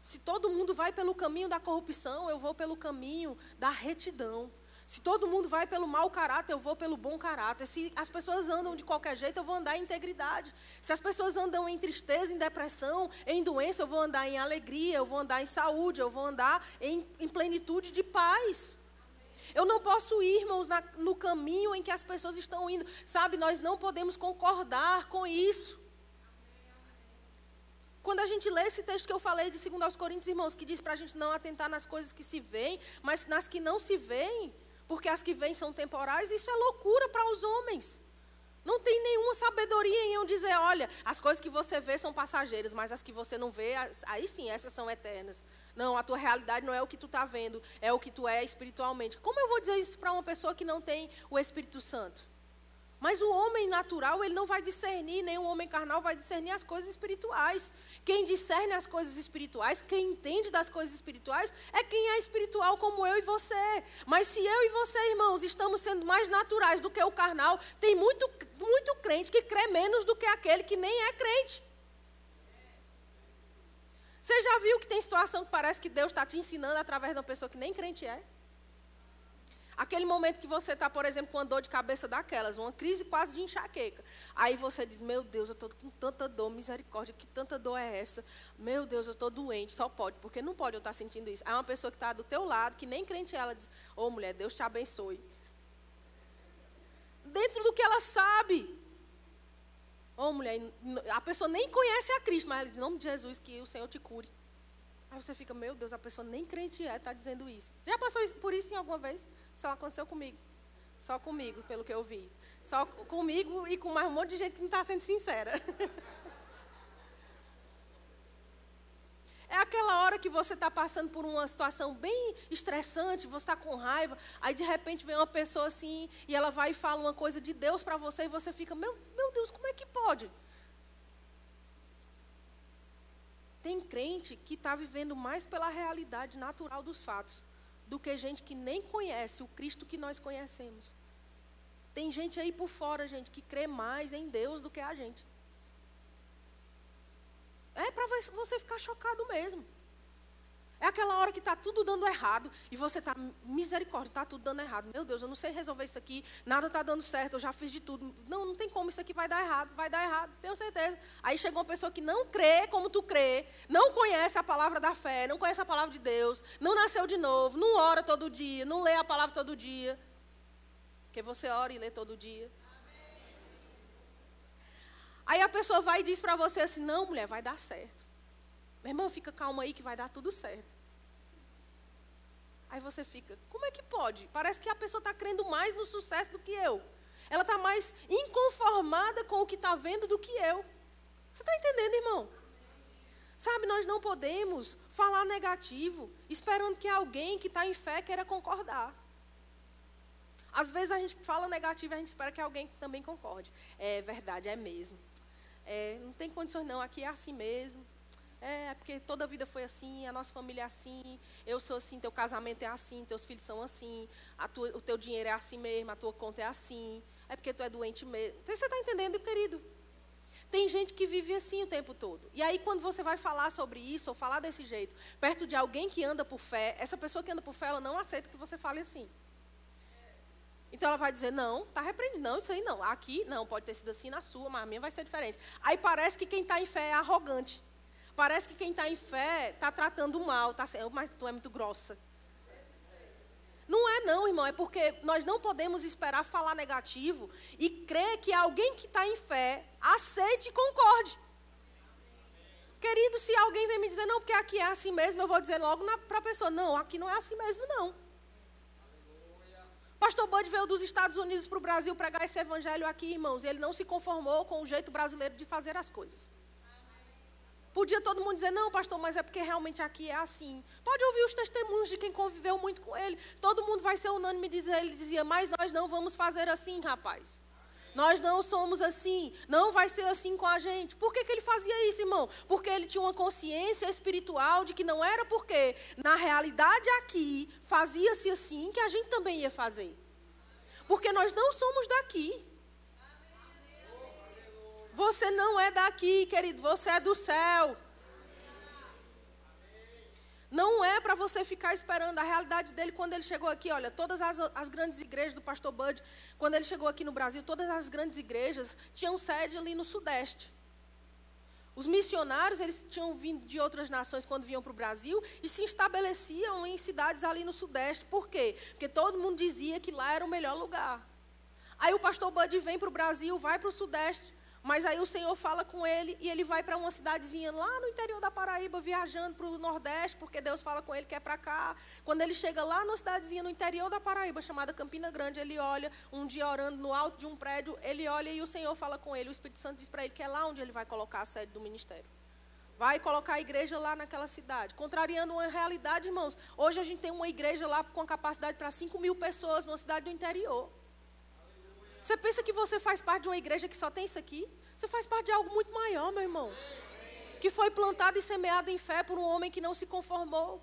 Se todo mundo vai pelo caminho da corrupção, eu vou pelo caminho da retidão. Se todo mundo vai pelo mau caráter, eu vou pelo bom caráter. Se as pessoas andam de qualquer jeito, eu vou andar em integridade. Se as pessoas andam em tristeza, em depressão, em doença, eu vou andar em alegria, eu vou andar em saúde, eu vou andar em plenitude de paz. Eu não posso ir, irmãos, no caminho em que as pessoas estão indo. Sabe, nós não podemos concordar com isso. Quando a gente lê esse texto que eu falei de 2 aos Coríntios, irmãos, que diz para a gente não atentar nas coisas que se veem, mas nas que não se veem, porque as que vêm são temporais, isso é loucura para os homens. Não tem nenhuma sabedoria em eu dizer, olha, as coisas que você vê são passageiras, mas as que você não vê, aí sim, essas são eternas. Não, a tua realidade não é o que tu está vendo, é o que tu é espiritualmente. Como eu vou dizer isso para uma pessoa que não tem o Espírito Santo? Mas o homem natural, ele não vai discernir, nem o homem carnal vai discernir as coisas espirituais. Quem discerne as coisas espirituais, quem entende das coisas espirituais, é quem é espiritual como eu e você. Mas se eu e você, irmãos, estamos sendo mais naturais do que o carnal, tem muito crente que crê menos do que aquele que nem é crente. Você já viu que tem situação que parece que Deus está te ensinando através de uma pessoa que nem crente é? Aquele momento que você está, por exemplo, com uma dor de cabeça daquelas, uma crise quase de enxaqueca. Aí você diz, meu Deus, eu estou com tanta dor, misericórdia, que tanta dor é essa? Meu Deus, eu estou doente, só pode, porque não pode eu estar sentindo isso. Aí uma pessoa que está do teu lado, que nem crente é, ela diz, ô mulher, Deus te abençoe. Dentro do que ela sabe. Ô mulher, a pessoa nem conhece a Cristo, mas ela diz, em nome de Jesus, que o Senhor te cure. Aí você fica, meu Deus, a pessoa nem crente é, está dizendo isso. Você já passou por isso em alguma vez? Só aconteceu comigo. Só comigo, pelo que eu vi. Só comigo e com mais um monte de gente que não está sendo sincera. É aquela hora que você está passando por uma situação bem estressante, você está com raiva, aí de repente vem uma pessoa assim, e ela vai e fala uma coisa de Deus para você, e você fica, meu Deus, como é que pode? Tem crente que está vivendo mais pela realidade natural dos fatos do que gente que nem conhece o Cristo que nós conhecemos. Tem gente aí por fora, gente, que crê mais em Deus do que a gente. É para você ficar chocado mesmo. É aquela hora que está tudo dando errado e você está, misericórdia, está tudo dando errado. Meu Deus, eu não sei resolver isso aqui, nada está dando certo, eu já fiz de tudo. Não tem como, isso aqui vai dar errado, tenho certeza. Aí chega uma pessoa que não crê como tu crê, não conhece a palavra da fé, não conhece a palavra de Deus, não nasceu de novo, não ora todo dia, não lê a palavra todo dia. Porque você ora e lê todo dia. Aí a pessoa vai e diz para você assim, não mulher, vai dar certo. Meu irmão, fica calma aí que vai dar tudo certo. Aí você fica, como é que pode? Parece que a pessoa está crendo mais no sucesso do que eu. Ela está mais inconformada com o que está vendo do que eu. Você está entendendo, irmão? Sabe, nós não podemos falar negativo, esperando que alguém que está em fé queira concordar. Às vezes a gente fala negativo e a gente espera que alguém também concorde. É verdade, é mesmo. Não tem condições não, aqui é assim mesmo. É porque toda a vida foi assim, a nossa família é assim, eu sou assim, teu casamento é assim, teus filhos são assim, o teu dinheiro é assim mesmo, a tua conta é assim, é porque tu é doente mesmo. Você está entendendo, querido? Tem gente que vive assim o tempo todo. E aí quando você vai falar sobre isso, ou falar desse jeito, perto de alguém que anda por fé, essa pessoa que anda por fé, ela não aceita que você fale assim. Então ela vai dizer, não, está repreendido, não, isso aí não, aqui não, pode ter sido assim na sua, mas a minha vai ser diferente. Aí parece que quem está em fé é arrogante. Parece que quem está em fé está tratando mal, está sendo, mas tu é muito grossa. Não é não, irmão, é porque nós não podemos esperar falar negativo e crer que alguém que está em fé aceite e concorde. Querido, se alguém vem me dizer, não, porque aqui é assim mesmo, eu vou dizer logo para a pessoa, não, aqui não é assim mesmo, não. Pastor Bud veio dos Estados Unidos para o Brasil pregar esse evangelho aqui, irmãos, e ele não se conformou com o jeito brasileiro de fazer as coisas. Podia todo mundo dizer, não, pastor, mas é porque realmente aqui é assim. Pode ouvir os testemunhos de quem conviveu muito com ele. Todo mundo vai ser unânime dizer, ele dizia, mas nós não vamos fazer assim, rapaz. Nós não somos assim, não vai ser assim com a gente. Por que ele fazia isso, irmão? Porque ele tinha uma consciência espiritual de que não era porque na realidade aqui fazia-se assim que a gente também ia fazer. Porque nós não somos daqui. Você não é daqui, querido, você é do céu. Não é para você ficar esperando. A realidade dele, quando ele chegou aqui, olha, todas as grandes igrejas do pastor Bud, quando ele chegou aqui no Brasil, todas as grandes igrejas tinham sede ali no Sudeste. Os missionários, eles tinham vindo de outras nações quando vinham para o Brasil e se estabeleciam em cidades ali no Sudeste. Por quê? Porque todo mundo dizia que lá era o melhor lugar. Aí o pastor Bud vem para o Brasil, vai para o Sudeste. Mas aí o Senhor fala com ele e ele vai para uma cidadezinha lá no interior da Paraíba, viajando para o Nordeste, porque Deus fala com ele que é para cá. Quando ele chega lá numa cidadezinha no interior da Paraíba, chamada Campina Grande, ele olha, um dia orando no alto de um prédio, ele olha e o Senhor fala com ele. O Espírito Santo diz para ele que é lá onde ele vai colocar a sede do ministério. Vai colocar a igreja lá naquela cidade. Contrariando uma realidade, irmãos. Hoje a gente tem uma igreja lá com capacidade para 5.000 pessoas, numa cidade do interior. Você pensa que você faz parte de uma igreja que só tem isso aqui? Você faz parte de algo muito maior, meu irmão. Que foi plantado e semeado em fé por um homem que não se conformou.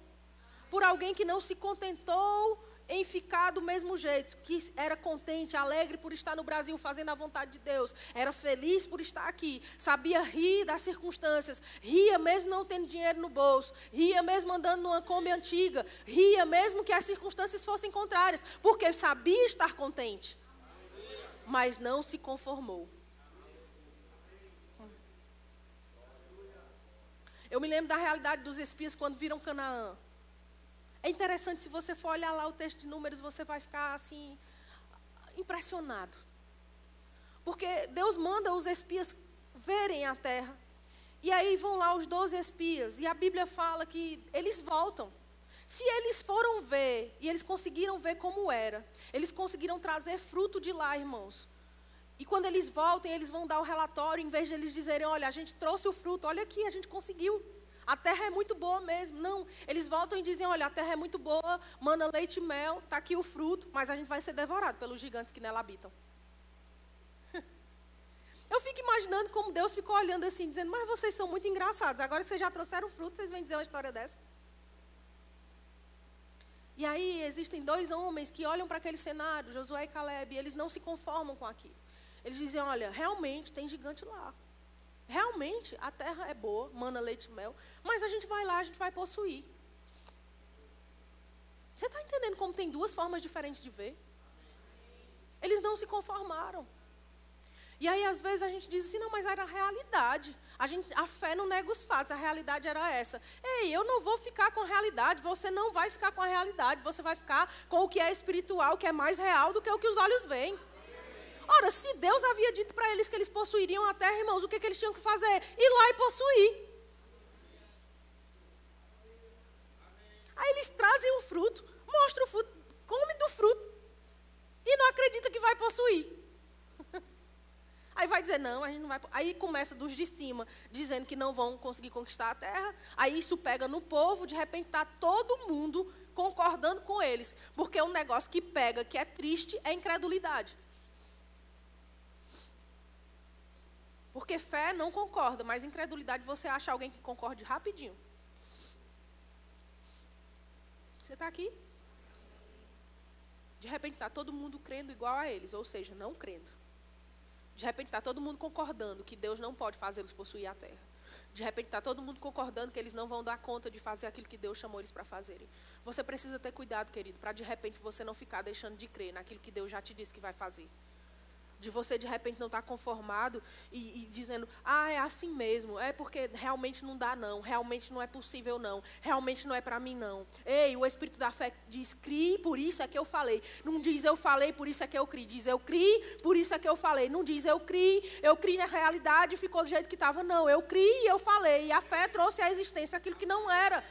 Por alguém que não se contentou em ficar do mesmo jeito. Que era contente, alegre por estar no Brasil fazendo a vontade de Deus. Era feliz por estar aqui. Sabia rir das circunstâncias. Ria mesmo não tendo dinheiro no bolso. Ria mesmo andando numa Kombi antiga. Ria mesmo que as circunstâncias fossem contrárias. Porque sabia estar contente. Mas não se conformou. Eu me lembro da realidade dos espias quando viram Canaã. É interessante, se você for olhar lá o texto de Números, você vai ficar assim, impressionado. Porque Deus manda os espias verem a terra. E aí vão lá os 12 espias. E a Bíblia fala que eles voltam. Se eles foram ver, e eles conseguiram ver como era, eles conseguiram trazer fruto de lá, irmãos. E quando eles voltem, eles vão dar o relatório, em vez de eles dizerem, olha, a gente trouxe o fruto, olha aqui, a gente conseguiu. A terra é muito boa mesmo. Não, eles voltam e dizem, olha, a terra é muito boa, mana leite e mel, está aqui o fruto, mas a gente vai ser devorado pelos gigantes que nela habitam. Eu fico imaginando como Deus ficou olhando assim, dizendo, mas vocês são muito engraçados, agora vocês já trouxeram o fruto, vocês vêm dizer uma história dessa? E aí existem 2 homens que olham para aquele cenário, Josué e Caleb, e eles não se conformam com aquilo. Eles dizem, olha, realmente tem gigante lá. Realmente a terra é boa, mana leite e mel, mas a gente vai lá, a gente vai possuir. Você está entendendo como tem 2 formas diferentes de ver? Eles não se conformaram. E aí, às vezes, a gente diz assim, não, mas era a realidade. A fé não nega os fatos, a realidade era essa. Ei, eu não vou ficar com a realidade, você não vai ficar com a realidade, você vai ficar com o que é espiritual, que é mais real do que o que os olhos veem. Ora, se Deus havia dito para eles que eles possuiriam a terra, irmãos, o que eles tinham que fazer? Ir lá e possuir. Aí eles trazem o fruto, mostram o fruto, come do fruto e não acredita que vai possuir. Aí vai dizer, não, a gente não vai. Aí começa dos de cima, dizendo que não vão conseguir conquistar a terra. Aí isso pega no povo, de repente está todo mundo concordando com eles. Porque um negócio que pega, que é triste, é incredulidade. Porque fé não concorda, mas incredulidade você acha alguém que concorde rapidinho. Você está aqui? De repente está todo mundo crendo igual a eles, ou seja, não crendo. De repente está todo mundo concordando que Deus não pode fazê-los possuir a terra. De repente está todo mundo concordando que eles não vão dar conta de fazer aquilo que Deus chamou eles para fazerem. Você precisa ter cuidado, querido, para de repente você não ficar deixando de crer naquilo que Deus já te disse que vai fazer. De você, de repente, não estar conformado e dizendo, é assim mesmo, é porque realmente não dá não, realmente não é possível não, realmente não é para mim não. Ei, o Espírito da fé diz, crie, por isso é que eu falei. Não diz eu falei, por isso é que eu criei. Diz eu criei, por isso é que eu falei. Não diz eu criei na realidade e ficou do jeito que estava. Não, eu criei e eu falei. E a fé trouxe à existência aquilo que não era.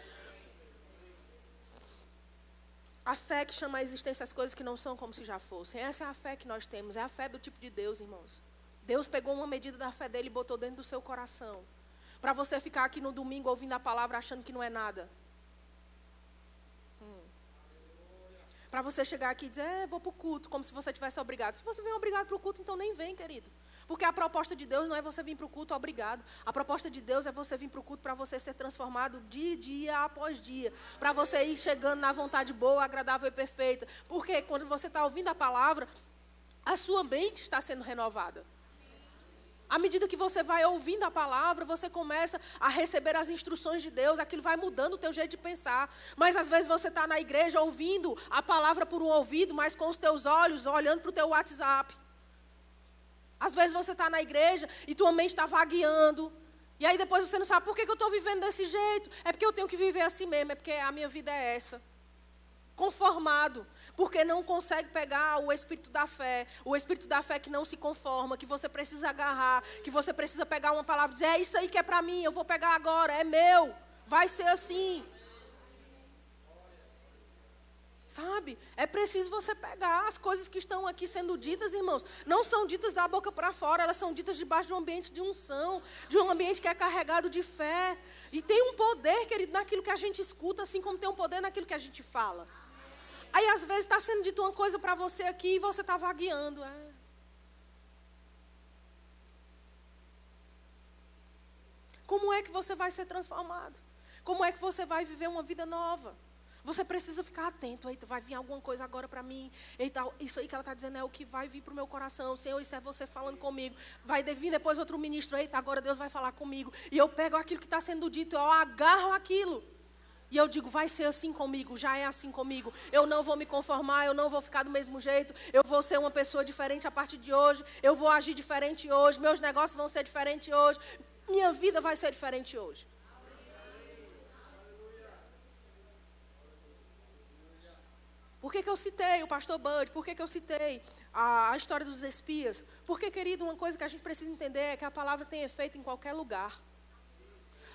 A fé que chama à existência as coisas que não são como se já fossem. Essa é a fé que nós temos. É a fé do tipo de Deus, irmãos. Deus pegou uma medida da fé dele e botou dentro do seu coração. Para você ficar aqui no domingo ouvindo a palavra achando que não é nada. Para você chegar aqui e dizer, vou para o culto, como se você tivesse obrigado. Se você vem obrigado para o culto, então nem vem, querido. Porque a proposta de Deus não é você vir para o culto obrigado. A proposta de Deus é você vir para o culto para você ser transformado dia após dia. Para você ir chegando na vontade boa, agradável e perfeita. Porque quando você está ouvindo a palavra, a sua mente está sendo renovada. À medida que você vai ouvindo a palavra, você começa a receber as instruções de Deus, aquilo vai mudando o teu jeito de pensar. Mas às vezes você está na igreja ouvindo a palavra por um ouvido, mas com os teus olhos olhando para o teu WhatsApp. Às vezes você está na igreja e tua mente está vagueando. E aí depois você não sabe por que eu estou vivendo desse jeito. É porque eu tenho que viver assim mesmo, é porque a minha vida é essa. Conformado, porque não consegue pegar o Espírito da fé. O Espírito da fé que não se conforma, que você precisa agarrar, que você precisa pegar uma palavra e dizer, é isso aí que é para mim, eu vou pegar agora, é meu, vai ser assim. Sabe? É preciso você pegar as coisas que estão aqui sendo ditas, irmãos. Não são ditas da boca para fora, elas são ditas debaixo de um ambiente de unção, de um ambiente que é carregado de fé. E tem um poder, querido, naquilo que a gente escuta, assim como tem um poder naquilo que a gente fala. Aí às vezes está sendo dito uma coisa para você aqui e você está vagueando. Como é que você vai ser transformado? Como é que você vai viver uma vida nova? Você precisa ficar atento. Eita, vai vir alguma coisa agora para mim. Eita, isso aí que ela está dizendo é o que vai vir para o meu coração. Senhor, isso é você falando comigo. Vai vir depois outro ministro. Eita, agora Deus vai falar comigo. E eu pego aquilo que está sendo dito, eu agarro aquilo. E eu digo, vai ser assim comigo, já é assim comigo. Eu não vou me conformar, eu não vou ficar do mesmo jeito. Eu vou ser uma pessoa diferente a partir de hoje. Eu vou agir diferente hoje. Meus negócios vão ser diferentes hoje. Minha vida vai ser diferente hoje. Por que eu citei o pastor Bud? Por que eu citei a história dos espias? Porque, querido, uma coisa que a gente precisa entender é que a palavra tem efeito em qualquer lugar.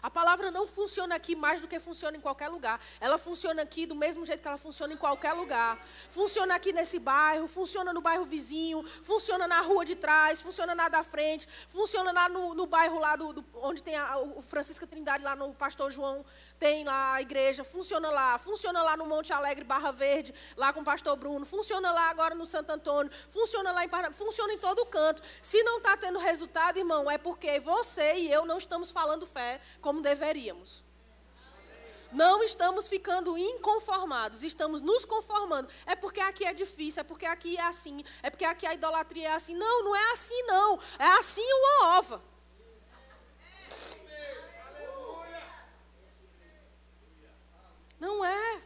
A palavra não funciona aqui mais do que funciona em qualquer lugar. Ela funciona aqui do mesmo jeito que ela funciona em qualquer lugar. Funciona aqui nesse bairro, funciona no bairro vizinho, funciona na rua de trás, funciona na da frente, funciona lá no bairro lá onde tem o Francisca Trindade, lá no Pastor João, tem lá a igreja, funciona lá no Monte Alegre, Barra Verde, lá com o Pastor Bruno, funciona lá agora no Santo Antônio, funciona lá em Paraná, funciona em todo canto. Se não está tendo resultado, irmão, é porque você e eu não estamos falando fé como deveríamos. Não estamos ficando inconformados, estamos nos conformando. É porque aqui é difícil, é porque aqui é assim, é porque aqui a idolatria é assim. Não, não é assim não. É assim uma ova. Não é.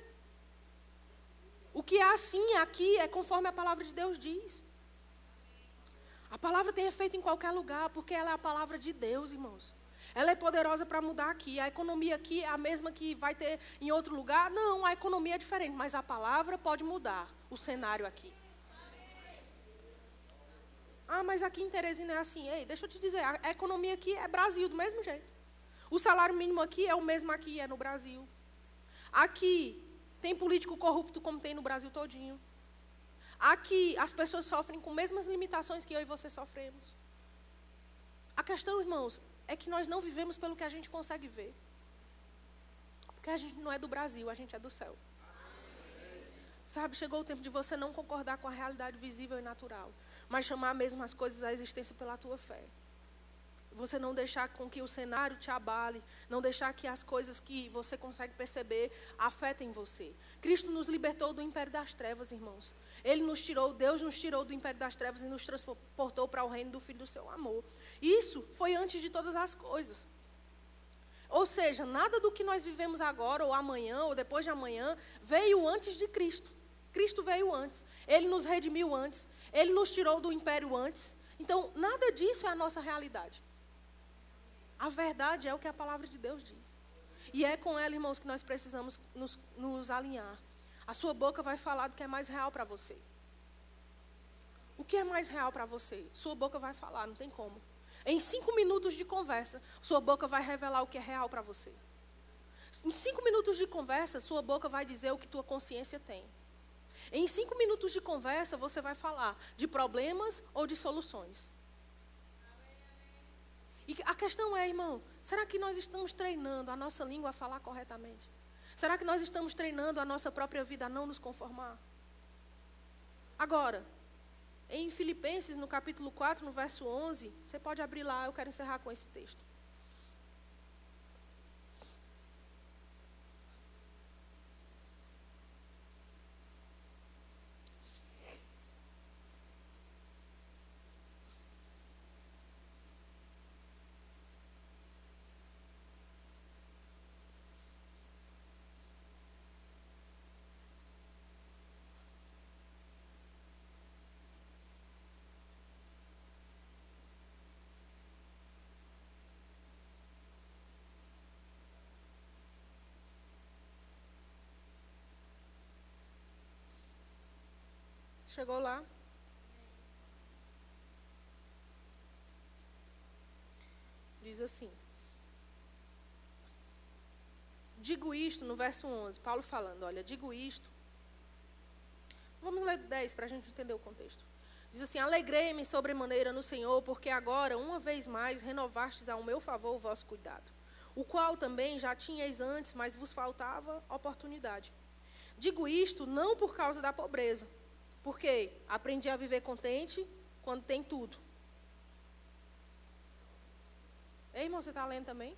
O que é assim aqui é conforme a palavra de Deus diz. A palavra tem efeito em qualquer lugar, porque ela é a palavra de Deus, irmãos. Ela é poderosa para mudar aqui. A economia aqui é a mesma que vai ter em outro lugar? Não, a economia é diferente, mas a palavra pode mudar o cenário aqui. Ah, mas aqui em Teresina é assim. Ei, deixa eu te dizer, a economia aqui é Brasil do mesmo jeito. O salário mínimo aqui é o mesmo aqui, é no Brasil. Aqui tem político corrupto como tem no Brasil todinho. Aqui as pessoas sofrem com as mesmas limitações que eu e você sofremos. A questão, irmãos, é que nós não vivemos pelo que a gente consegue ver. Porque a gente não é do Brasil, a gente é do céu. Sabe, chegou o tempo de você não concordar com a realidade visível e natural, mas chamar mesmo as coisas à existência pela tua fé. Você não deixar com que o cenário te abale, não deixar que as coisas que você consegue perceber afetem você. Cristo nos libertou do império das trevas, irmãos. Deus nos tirou do império das trevas e nos transportou para o reino do Filho do seu amor. Isso foi antes de todas as coisas. Ou seja, nada do que nós vivemos agora, ou amanhã, ou depois de amanhã, veio antes de Cristo. Cristo veio antes. Ele nos redimiu antes. Ele nos tirou do império antes. Então, nada disso é a nossa realidade. A verdade é o que a palavra de Deus diz. E é com ela, irmãos, que nós precisamos nos alinhar. A sua boca vai falar do que é mais real para você. O que é mais real para você? Sua boca vai falar, não tem como. Em 5 minutos de conversa, sua boca vai revelar o que é real para você. Em 5 minutos de conversa, sua boca vai dizer o que tua consciência tem. Em 5 minutos de conversa, você vai falar de problemas ou de soluções. E a questão é, irmão, será que nós estamos treinando a nossa língua a falar corretamente? Será que nós estamos treinando a nossa própria vida a não nos conformar? Agora, em Filipenses, no capítulo 4, no verso 11, você pode abrir lá, eu quero encerrar com esse texto. Chegou lá? Diz assim. Digo isto, no verso 11, Paulo falando, olha, digo isto. Vamos ler do 10 para a gente entender o contexto. Diz assim, alegrei-me sobremaneira no Senhor, porque agora, uma vez mais, renovastes ao meu favor o vosso cuidado, o qual também já tinhais antes, mas vos faltava oportunidade. Digo isto não por causa da pobreza, porque aprendi a viver contente quando tem tudo. Ei, irmão, você está lendo também?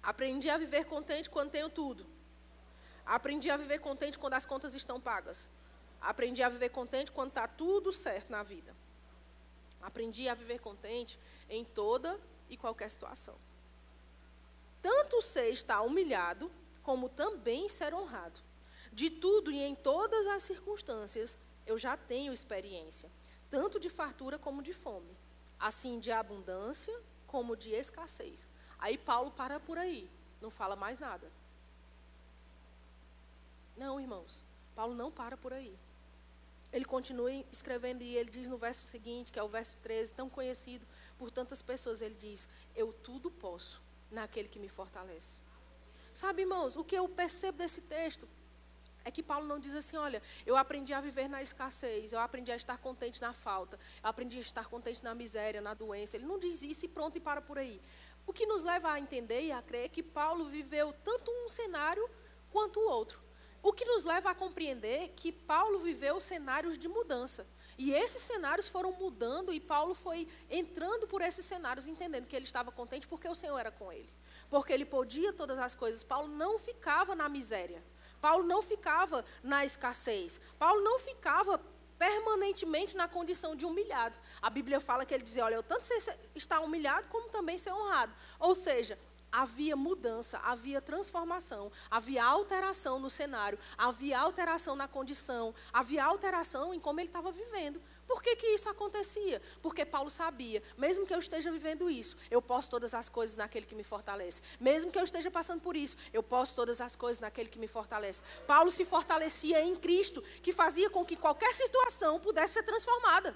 Aprendi a viver contente quando tenho tudo. Aprendi a viver contente quando as contas estão pagas. Aprendi a viver contente quando está tudo certo na vida. Aprendi a viver contente em toda e qualquer situação. Tanto sei estar humilhado, como também ser honrado. De tudo e em todas as circunstâncias, eu já tenho experiência, tanto de fartura como de fome, assim de abundância como de escassez. Aí Paulo para por aí, não fala mais nada. Não, irmãos, Paulo não para por aí. Ele continua escrevendo e ele diz no verso seguinte, que é o verso 13, tão conhecido por tantas pessoas, ele diz, eu tudo posso naquele que me fortalece. Sabe, irmãos, o que eu percebo desse texto é que Paulo não diz assim, olha, eu aprendi a viver na escassez, eu aprendi a estar contente na falta, eu aprendi a estar contente na miséria, na doença. Ele não diz isso e pronto e para por aí. O que nos leva a entender e a crer é que Paulo viveu tanto um cenário quanto o outro. O que nos leva a compreender que Paulo viveu cenários de mudança. E esses cenários foram mudando e Paulo foi entrando por esses cenários, entendendo que ele estava contente porque o Senhor era com ele. Porque ele podia todas as coisas. Paulo não ficava na miséria. Paulo não ficava na escassez. Paulo não ficava permanentemente na condição de humilhado. A Bíblia fala que ele dizia, olha, eu tanto sei estar humilhado como também ser honrado. Ou seja, havia mudança, havia transformação, havia alteração no cenário, havia alteração na condição, havia alteração em como ele estava vivendo. Por que que isso acontecia? Porque Paulo sabia, mesmo que eu esteja vivendo isso, eu posso todas as coisas naquele que me fortalece. Mesmo que eu esteja passando por isso, eu posso todas as coisas naquele que me fortalece. Paulo se fortalecia em Cristo, que fazia com que qualquer situação pudesse ser transformada.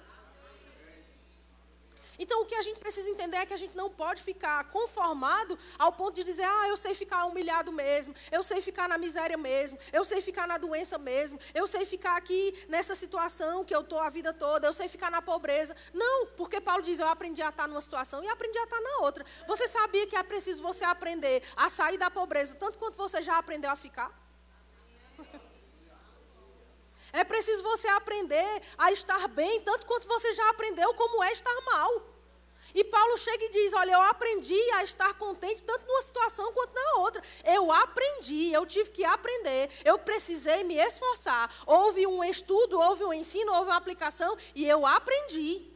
Então, o que a gente precisa entender é que a gente não pode ficar conformado ao ponto de dizer, eu sei ficar humilhado mesmo, eu sei ficar na miséria mesmo, eu sei ficar na doença mesmo, eu sei ficar aqui nessa situação que eu estou a vida toda, eu sei ficar na pobreza. Não, porque Paulo diz, eu aprendi a estar numa situação e aprendi a estar na outra. Você sabia que é preciso você aprender a sair da pobreza, tanto quanto você já aprendeu a ficar? É preciso você aprender a estar bem, tanto quanto você já aprendeu como é estar mal. E Paulo chega e diz, olha, eu aprendi a estar contente tanto numa situação quanto na outra. Eu aprendi, eu tive que aprender, eu precisei me esforçar. Houve um estudo, houve um ensino, houve uma aplicação e eu aprendi.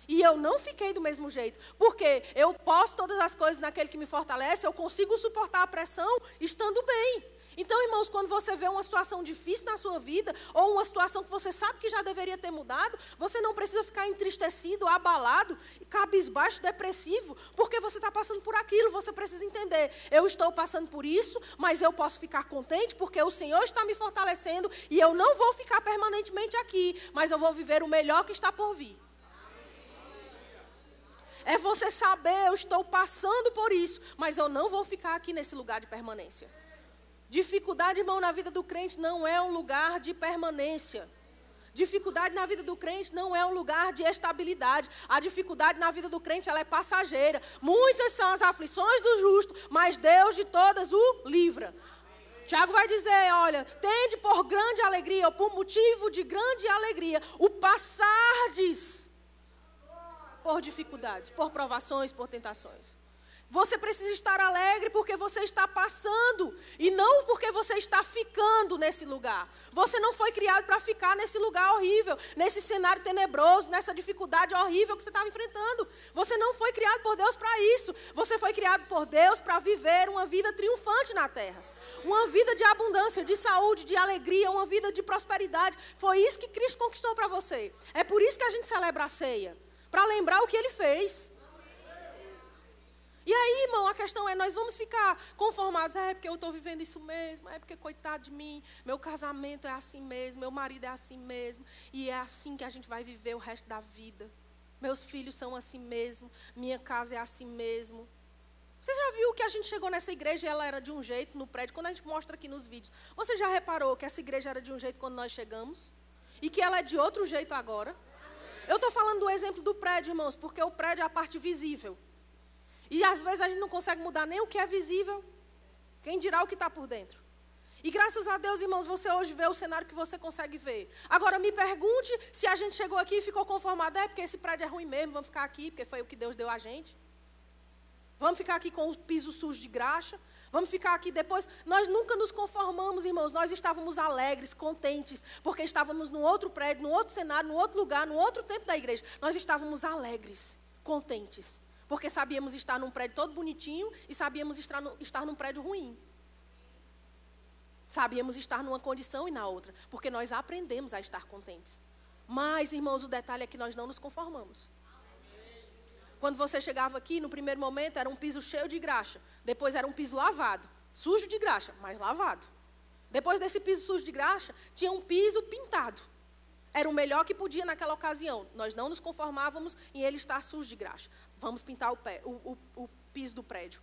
E eu não fiquei do mesmo jeito, porque eu posso todas as coisas naquele que me fortalece, eu consigo suportar a pressão estando bem. Então, irmãos, quando você vê uma situação difícil na sua vida, ou uma situação que você sabe que já deveria ter mudado, você não precisa ficar entristecido, abalado, cabisbaixo, depressivo, porque você está passando por aquilo. Você precisa entender, eu estou passando por isso, mas eu posso ficar contente, porque o Senhor está me fortalecendo, e eu não vou ficar permanentemente aqui, mas eu vou viver o melhor que está por vir. É você saber, eu estou passando por isso, mas eu não vou ficar aqui nesse lugar de permanência. Dificuldade, irmão, na vida do crente não é um lugar de permanência. Dificuldade na vida do crente não é um lugar de estabilidade. A dificuldade na vida do crente, ela é passageira. Muitas são as aflições do justo, mas Deus de todas o livra. Tiago vai dizer, olha, tende por grande alegria, ou por motivo de grande alegria, o passardes por dificuldades, por provações, por tentações. Você precisa estar alegre porque você está passando e não porque você está ficando nesse lugar. Você não foi criado para ficar nesse lugar horrível, nesse cenário tenebroso, nessa dificuldade horrível que você estava enfrentando. Você não foi criado por Deus para isso. Você foi criado por Deus para viver uma vida triunfante na terra. Uma vida de abundância, de saúde, de alegria, uma vida de prosperidade. Foi isso que Cristo conquistou para você. É por isso que a gente celebra a ceia, para lembrar o que Ele fez. E aí, irmão, a questão é, nós vamos ficar conformados, é porque eu estou vivendo isso mesmo, é porque coitado de mim, meu casamento é assim mesmo, meu marido é assim mesmo, e é assim que a gente vai viver o resto da vida. Meus filhos são assim mesmo, minha casa é assim mesmo. Você já viu que a gente chegou nessa igreja e ela era de um jeito no prédio, quando a gente mostra aqui nos vídeos. Você já reparou que essa igreja era de um jeito quando nós chegamos? E que ela é de outro jeito agora? Eu estou falando do exemplo do prédio, irmãos, porque o prédio é a parte visível. E às vezes a gente não consegue mudar nem o que é visível, quem dirá o que está por dentro. E graças a Deus, irmãos, você hoje vê o cenário que você consegue ver. Agora me pergunte se a gente chegou aqui e ficou conformado, é porque esse prédio é ruim mesmo, vamos ficar aqui, porque foi o que Deus deu a gente. Vamos ficar aqui com o piso sujo de graxa, vamos ficar aqui depois. Nós nunca nos conformamos, irmãos, nós estávamos alegres, contentes, porque estávamos num outro prédio, num outro cenário, num outro lugar, num outro tempo da igreja. Nós estávamos alegres, contentes. Porque sabíamos estar num prédio todo bonitinho e sabíamos estar num prédio ruim. Sabíamos estar numa condição e na outra. Porque nós aprendemos a estar contentes. Mas, irmãos, o detalhe é que nós não nos conformamos. Quando você chegava aqui, no primeiro momento, era um piso cheio de graxa. Depois era um piso lavado. Sujo de graxa, mas lavado. Depois desse piso sujo de graxa, tinha um piso pintado. Era o melhor que podia naquela ocasião. Nós não nos conformávamos em ele estar sujo de graxa. Vamos pintar o piso do prédio.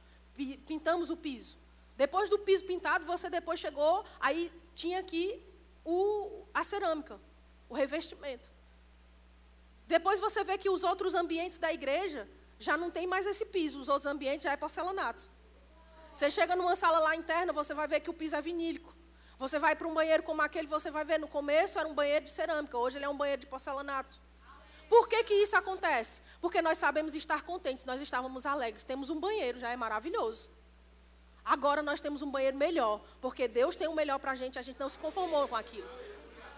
Pintamos o piso. Depois do piso pintado, você depois chegou, aí tinha aqui a cerâmica, o revestimento. Depois você vê que os outros ambientes da igreja já não tem mais esse piso. Os outros ambientes já é porcelanato. Você chega numa sala lá interna, você vai ver que o piso é vinílico. Você vai para um banheiro como aquele, você vai ver, no começo era um banheiro de cerâmica, hoje ele é um banheiro de porcelanato. Por que que isso acontece? Porque nós sabemos estar contentes, nós estávamos alegres. Temos um banheiro, já é maravilhoso. Agora nós temos um banheiro melhor, porque Deus tem o melhor para a gente não se conformou com aquilo.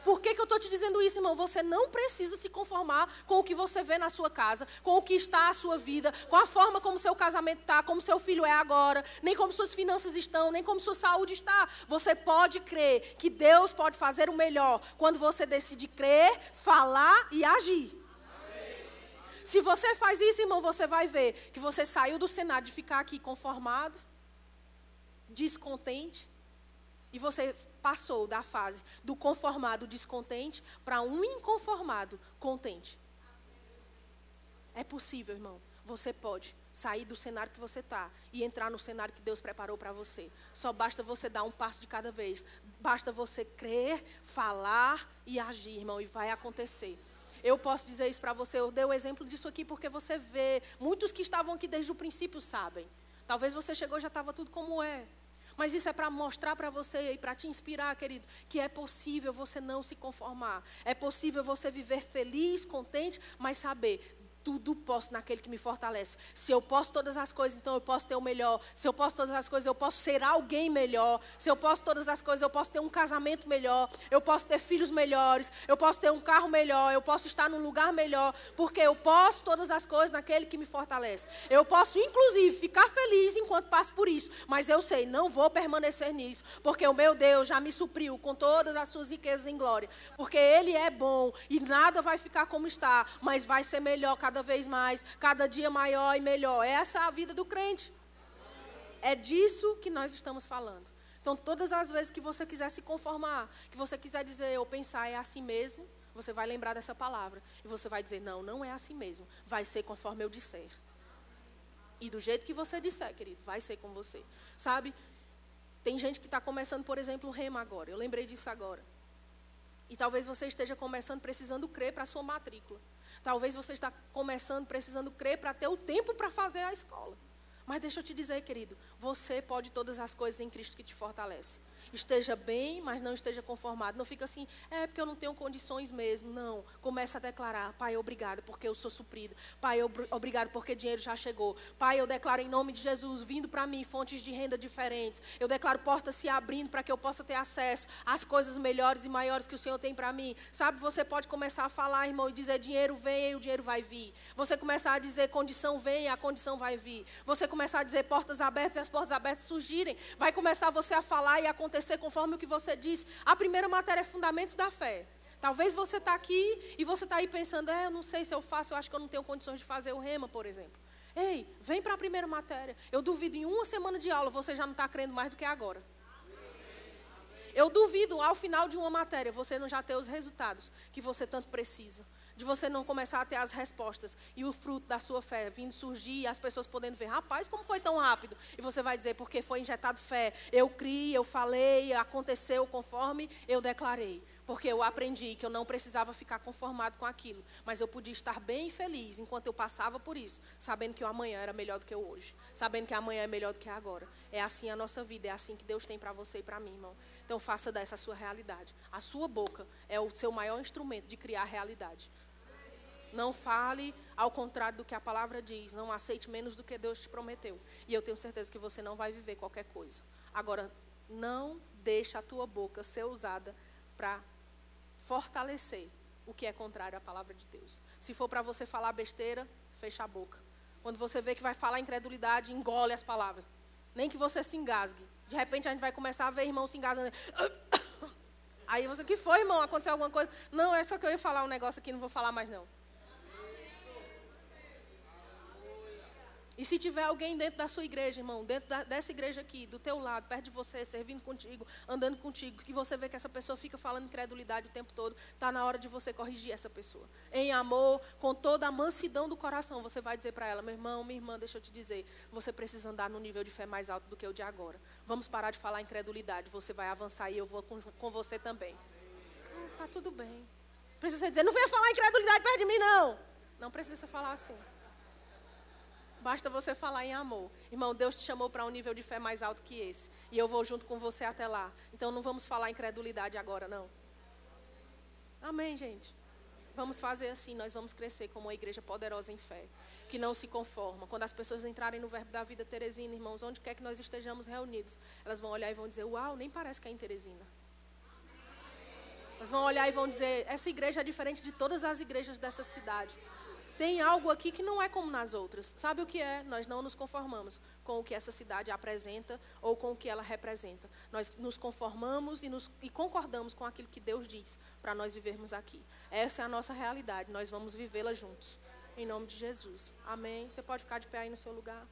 Por que que eu estou te dizendo isso, irmão? Você não precisa se conformar com o que você vê na sua casa, com o que está a sua vida, com a forma como seu casamento está, como seu filho é agora, nem como suas finanças estão, nem como sua saúde está. Você pode crer que Deus pode fazer o melhor quando você decide crer, falar e agir. Se você faz isso, irmão, você vai ver que você saiu do cenário de ficar aqui conformado, descontente, e você passou da fase do conformado descontente para um inconformado contente. É possível, irmão. Você pode sair do cenário que você está e entrar no cenário que Deus preparou para você. Só basta você dar um passo de cada vez. Basta você crer, falar e agir, irmão, e vai acontecer. Eu posso dizer isso para você. Eu dei o exemplo disso aqui porque você vê. Muitos que estavam aqui desde o princípio sabem. Talvez você chegou e já estava tudo como é. Mas isso é para mostrar para você e para te inspirar, querido, que é possível você não se conformar. É possível você viver feliz, contente, mas saber, tudo posso naquele que me fortalece. Se eu posso todas as coisas, então eu posso ter o melhor. Se eu posso todas as coisas, eu posso ser alguém melhor. Se eu posso todas as coisas, eu posso ter um casamento melhor. Eu posso ter filhos melhores. Eu posso ter um carro melhor. Eu posso estar num lugar melhor. Porque eu posso todas as coisas naquele que me fortalece. Eu posso, inclusive, ficar feliz enquanto passo por isso. Mas eu sei, não vou permanecer nisso. Porque o meu Deus já me supriu com todas as suas riquezas em glória. Porque Ele é bom e nada vai ficar como está. Mas vai ser melhor cada vez mais, cada dia maior e melhor. Essa é a vida do crente. É disso que nós estamos falando. Então, todas as vezes que você quiser se conformar, que você quiser dizer ou pensar é assim mesmo, você vai lembrar dessa palavra. E você vai dizer, não, não é assim mesmo. Vai ser conforme eu disser. E do jeito que você disser, querido, vai ser com você. Sabe? Tem gente que está começando, por exemplo, o rema agora. Eu lembrei disso agora. E talvez você esteja começando precisando crer para a sua matrícula. Talvez você está começando precisando crer para ter o tempo para fazer a escola. Mas deixa eu te dizer, querido, você pode todas as coisas em Cristo que te fortalece. Esteja bem, mas não esteja conformado. Não fica assim, porque eu não tenho condições mesmo. Não, começa a declarar, Pai, obrigado porque eu sou suprido. Pai, obrigado porque dinheiro já chegou. Pai, eu declaro em nome de Jesus, vindo para mim fontes de renda diferentes. Eu declaro portas se abrindo para que eu possa ter acesso às coisas melhores e maiores que o Senhor tem para mim. Sabe, você pode começar a falar, irmão, e dizer dinheiro vem e o dinheiro vai vir. Você começar a dizer condição vem e a condição vai vir. Você começar a dizer portas abertas e as portas abertas surgirem. Vai começar você a falar e acontecer conforme o que você diz. A primeira matéria é fundamentos da fé. Talvez você está aqui e você está aí pensando, eu não sei se eu faço, eu acho que eu não tenho condições de fazer o rema, por exemplo. Ei, vem para a primeira matéria. Eu duvido, em uma semana de aula, você já não está crendo mais do que agora. Eu duvido, ao final de uma matéria, você não já ter os resultados que você tanto precisa. De você não começar a ter as respostas e o fruto da sua fé vindo surgir e as pessoas podendo ver, rapaz, como foi tão rápido? E você vai dizer, porque foi injetado fé. Eu criei, eu falei, aconteceu conforme eu declarei. Porque eu aprendi que eu não precisava ficar conformado com aquilo. Mas eu podia estar bem feliz enquanto eu passava por isso. Sabendo que o amanhã era melhor do que o hoje. Sabendo que amanhã é melhor do que agora. É assim a nossa vida, é assim que Deus tem para você e para mim, irmão. Então faça dessa a sua realidade. A sua boca é o seu maior instrumento de criar realidade. Não fale ao contrário do que a palavra diz. Não aceite menos do que Deus te prometeu. E eu tenho certeza que você não vai viver qualquer coisa. Agora, não deixe a tua boca ser usada para fortalecer o que é contrário à palavra de Deus. Se for para você falar besteira, fecha a boca. Quando você vê que vai falar incredulidade, engole as palavras. Nem que você se engasgue. De repente a gente vai começar a ver irmão se engasgando. Aí você, o que foi, irmão? Aconteceu alguma coisa? Não, é só que eu ia falar um negócio aqui, não vou falar mais não. E se tiver alguém dentro da sua igreja, irmão, dentro dessa igreja aqui, do teu lado, perto de você, servindo contigo, andando contigo, que você vê que essa pessoa fica falando incredulidade o tempo todo, está na hora de você corrigir essa pessoa. Em amor, com toda a mansidão do coração, você vai dizer para ela, meu irmão, minha irmã, deixa eu te dizer, você precisa andar no nível de fé mais alto do que o de agora. Vamos parar de falar incredulidade, você vai avançar e eu vou com você também. Tá tudo bem. Precisa dizer, não venha falar incredulidade perto de mim, não. Não precisa falar assim. Basta você falar em amor. Irmão, Deus te chamou para um nível de fé mais alto que esse. E eu vou junto com você até lá. Então não vamos falar incredulidade agora, não. Amém, gente? Vamos fazer assim, nós vamos crescer como uma igreja poderosa em fé. Que não se conforma. Quando as pessoas entrarem no Verbo da Vida Teresina, irmãos, onde quer que nós estejamos reunidos, elas vão olhar e vão dizer, uau, nem parece que é em Teresina. Elas vão olhar e vão dizer, essa igreja é diferente de todas as igrejas dessa cidade. Tem algo aqui que não é como nas outras. Sabe o que é? Nós não nos conformamos com o que essa cidade apresenta ou com o que ela representa. Nós nos conformamos e concordamos com aquilo que Deus diz para nós vivermos aqui. Essa é a nossa realidade. Nós vamos vivê-la juntos. Em nome de Jesus. Amém. Você pode ficar de pé aí no seu lugar.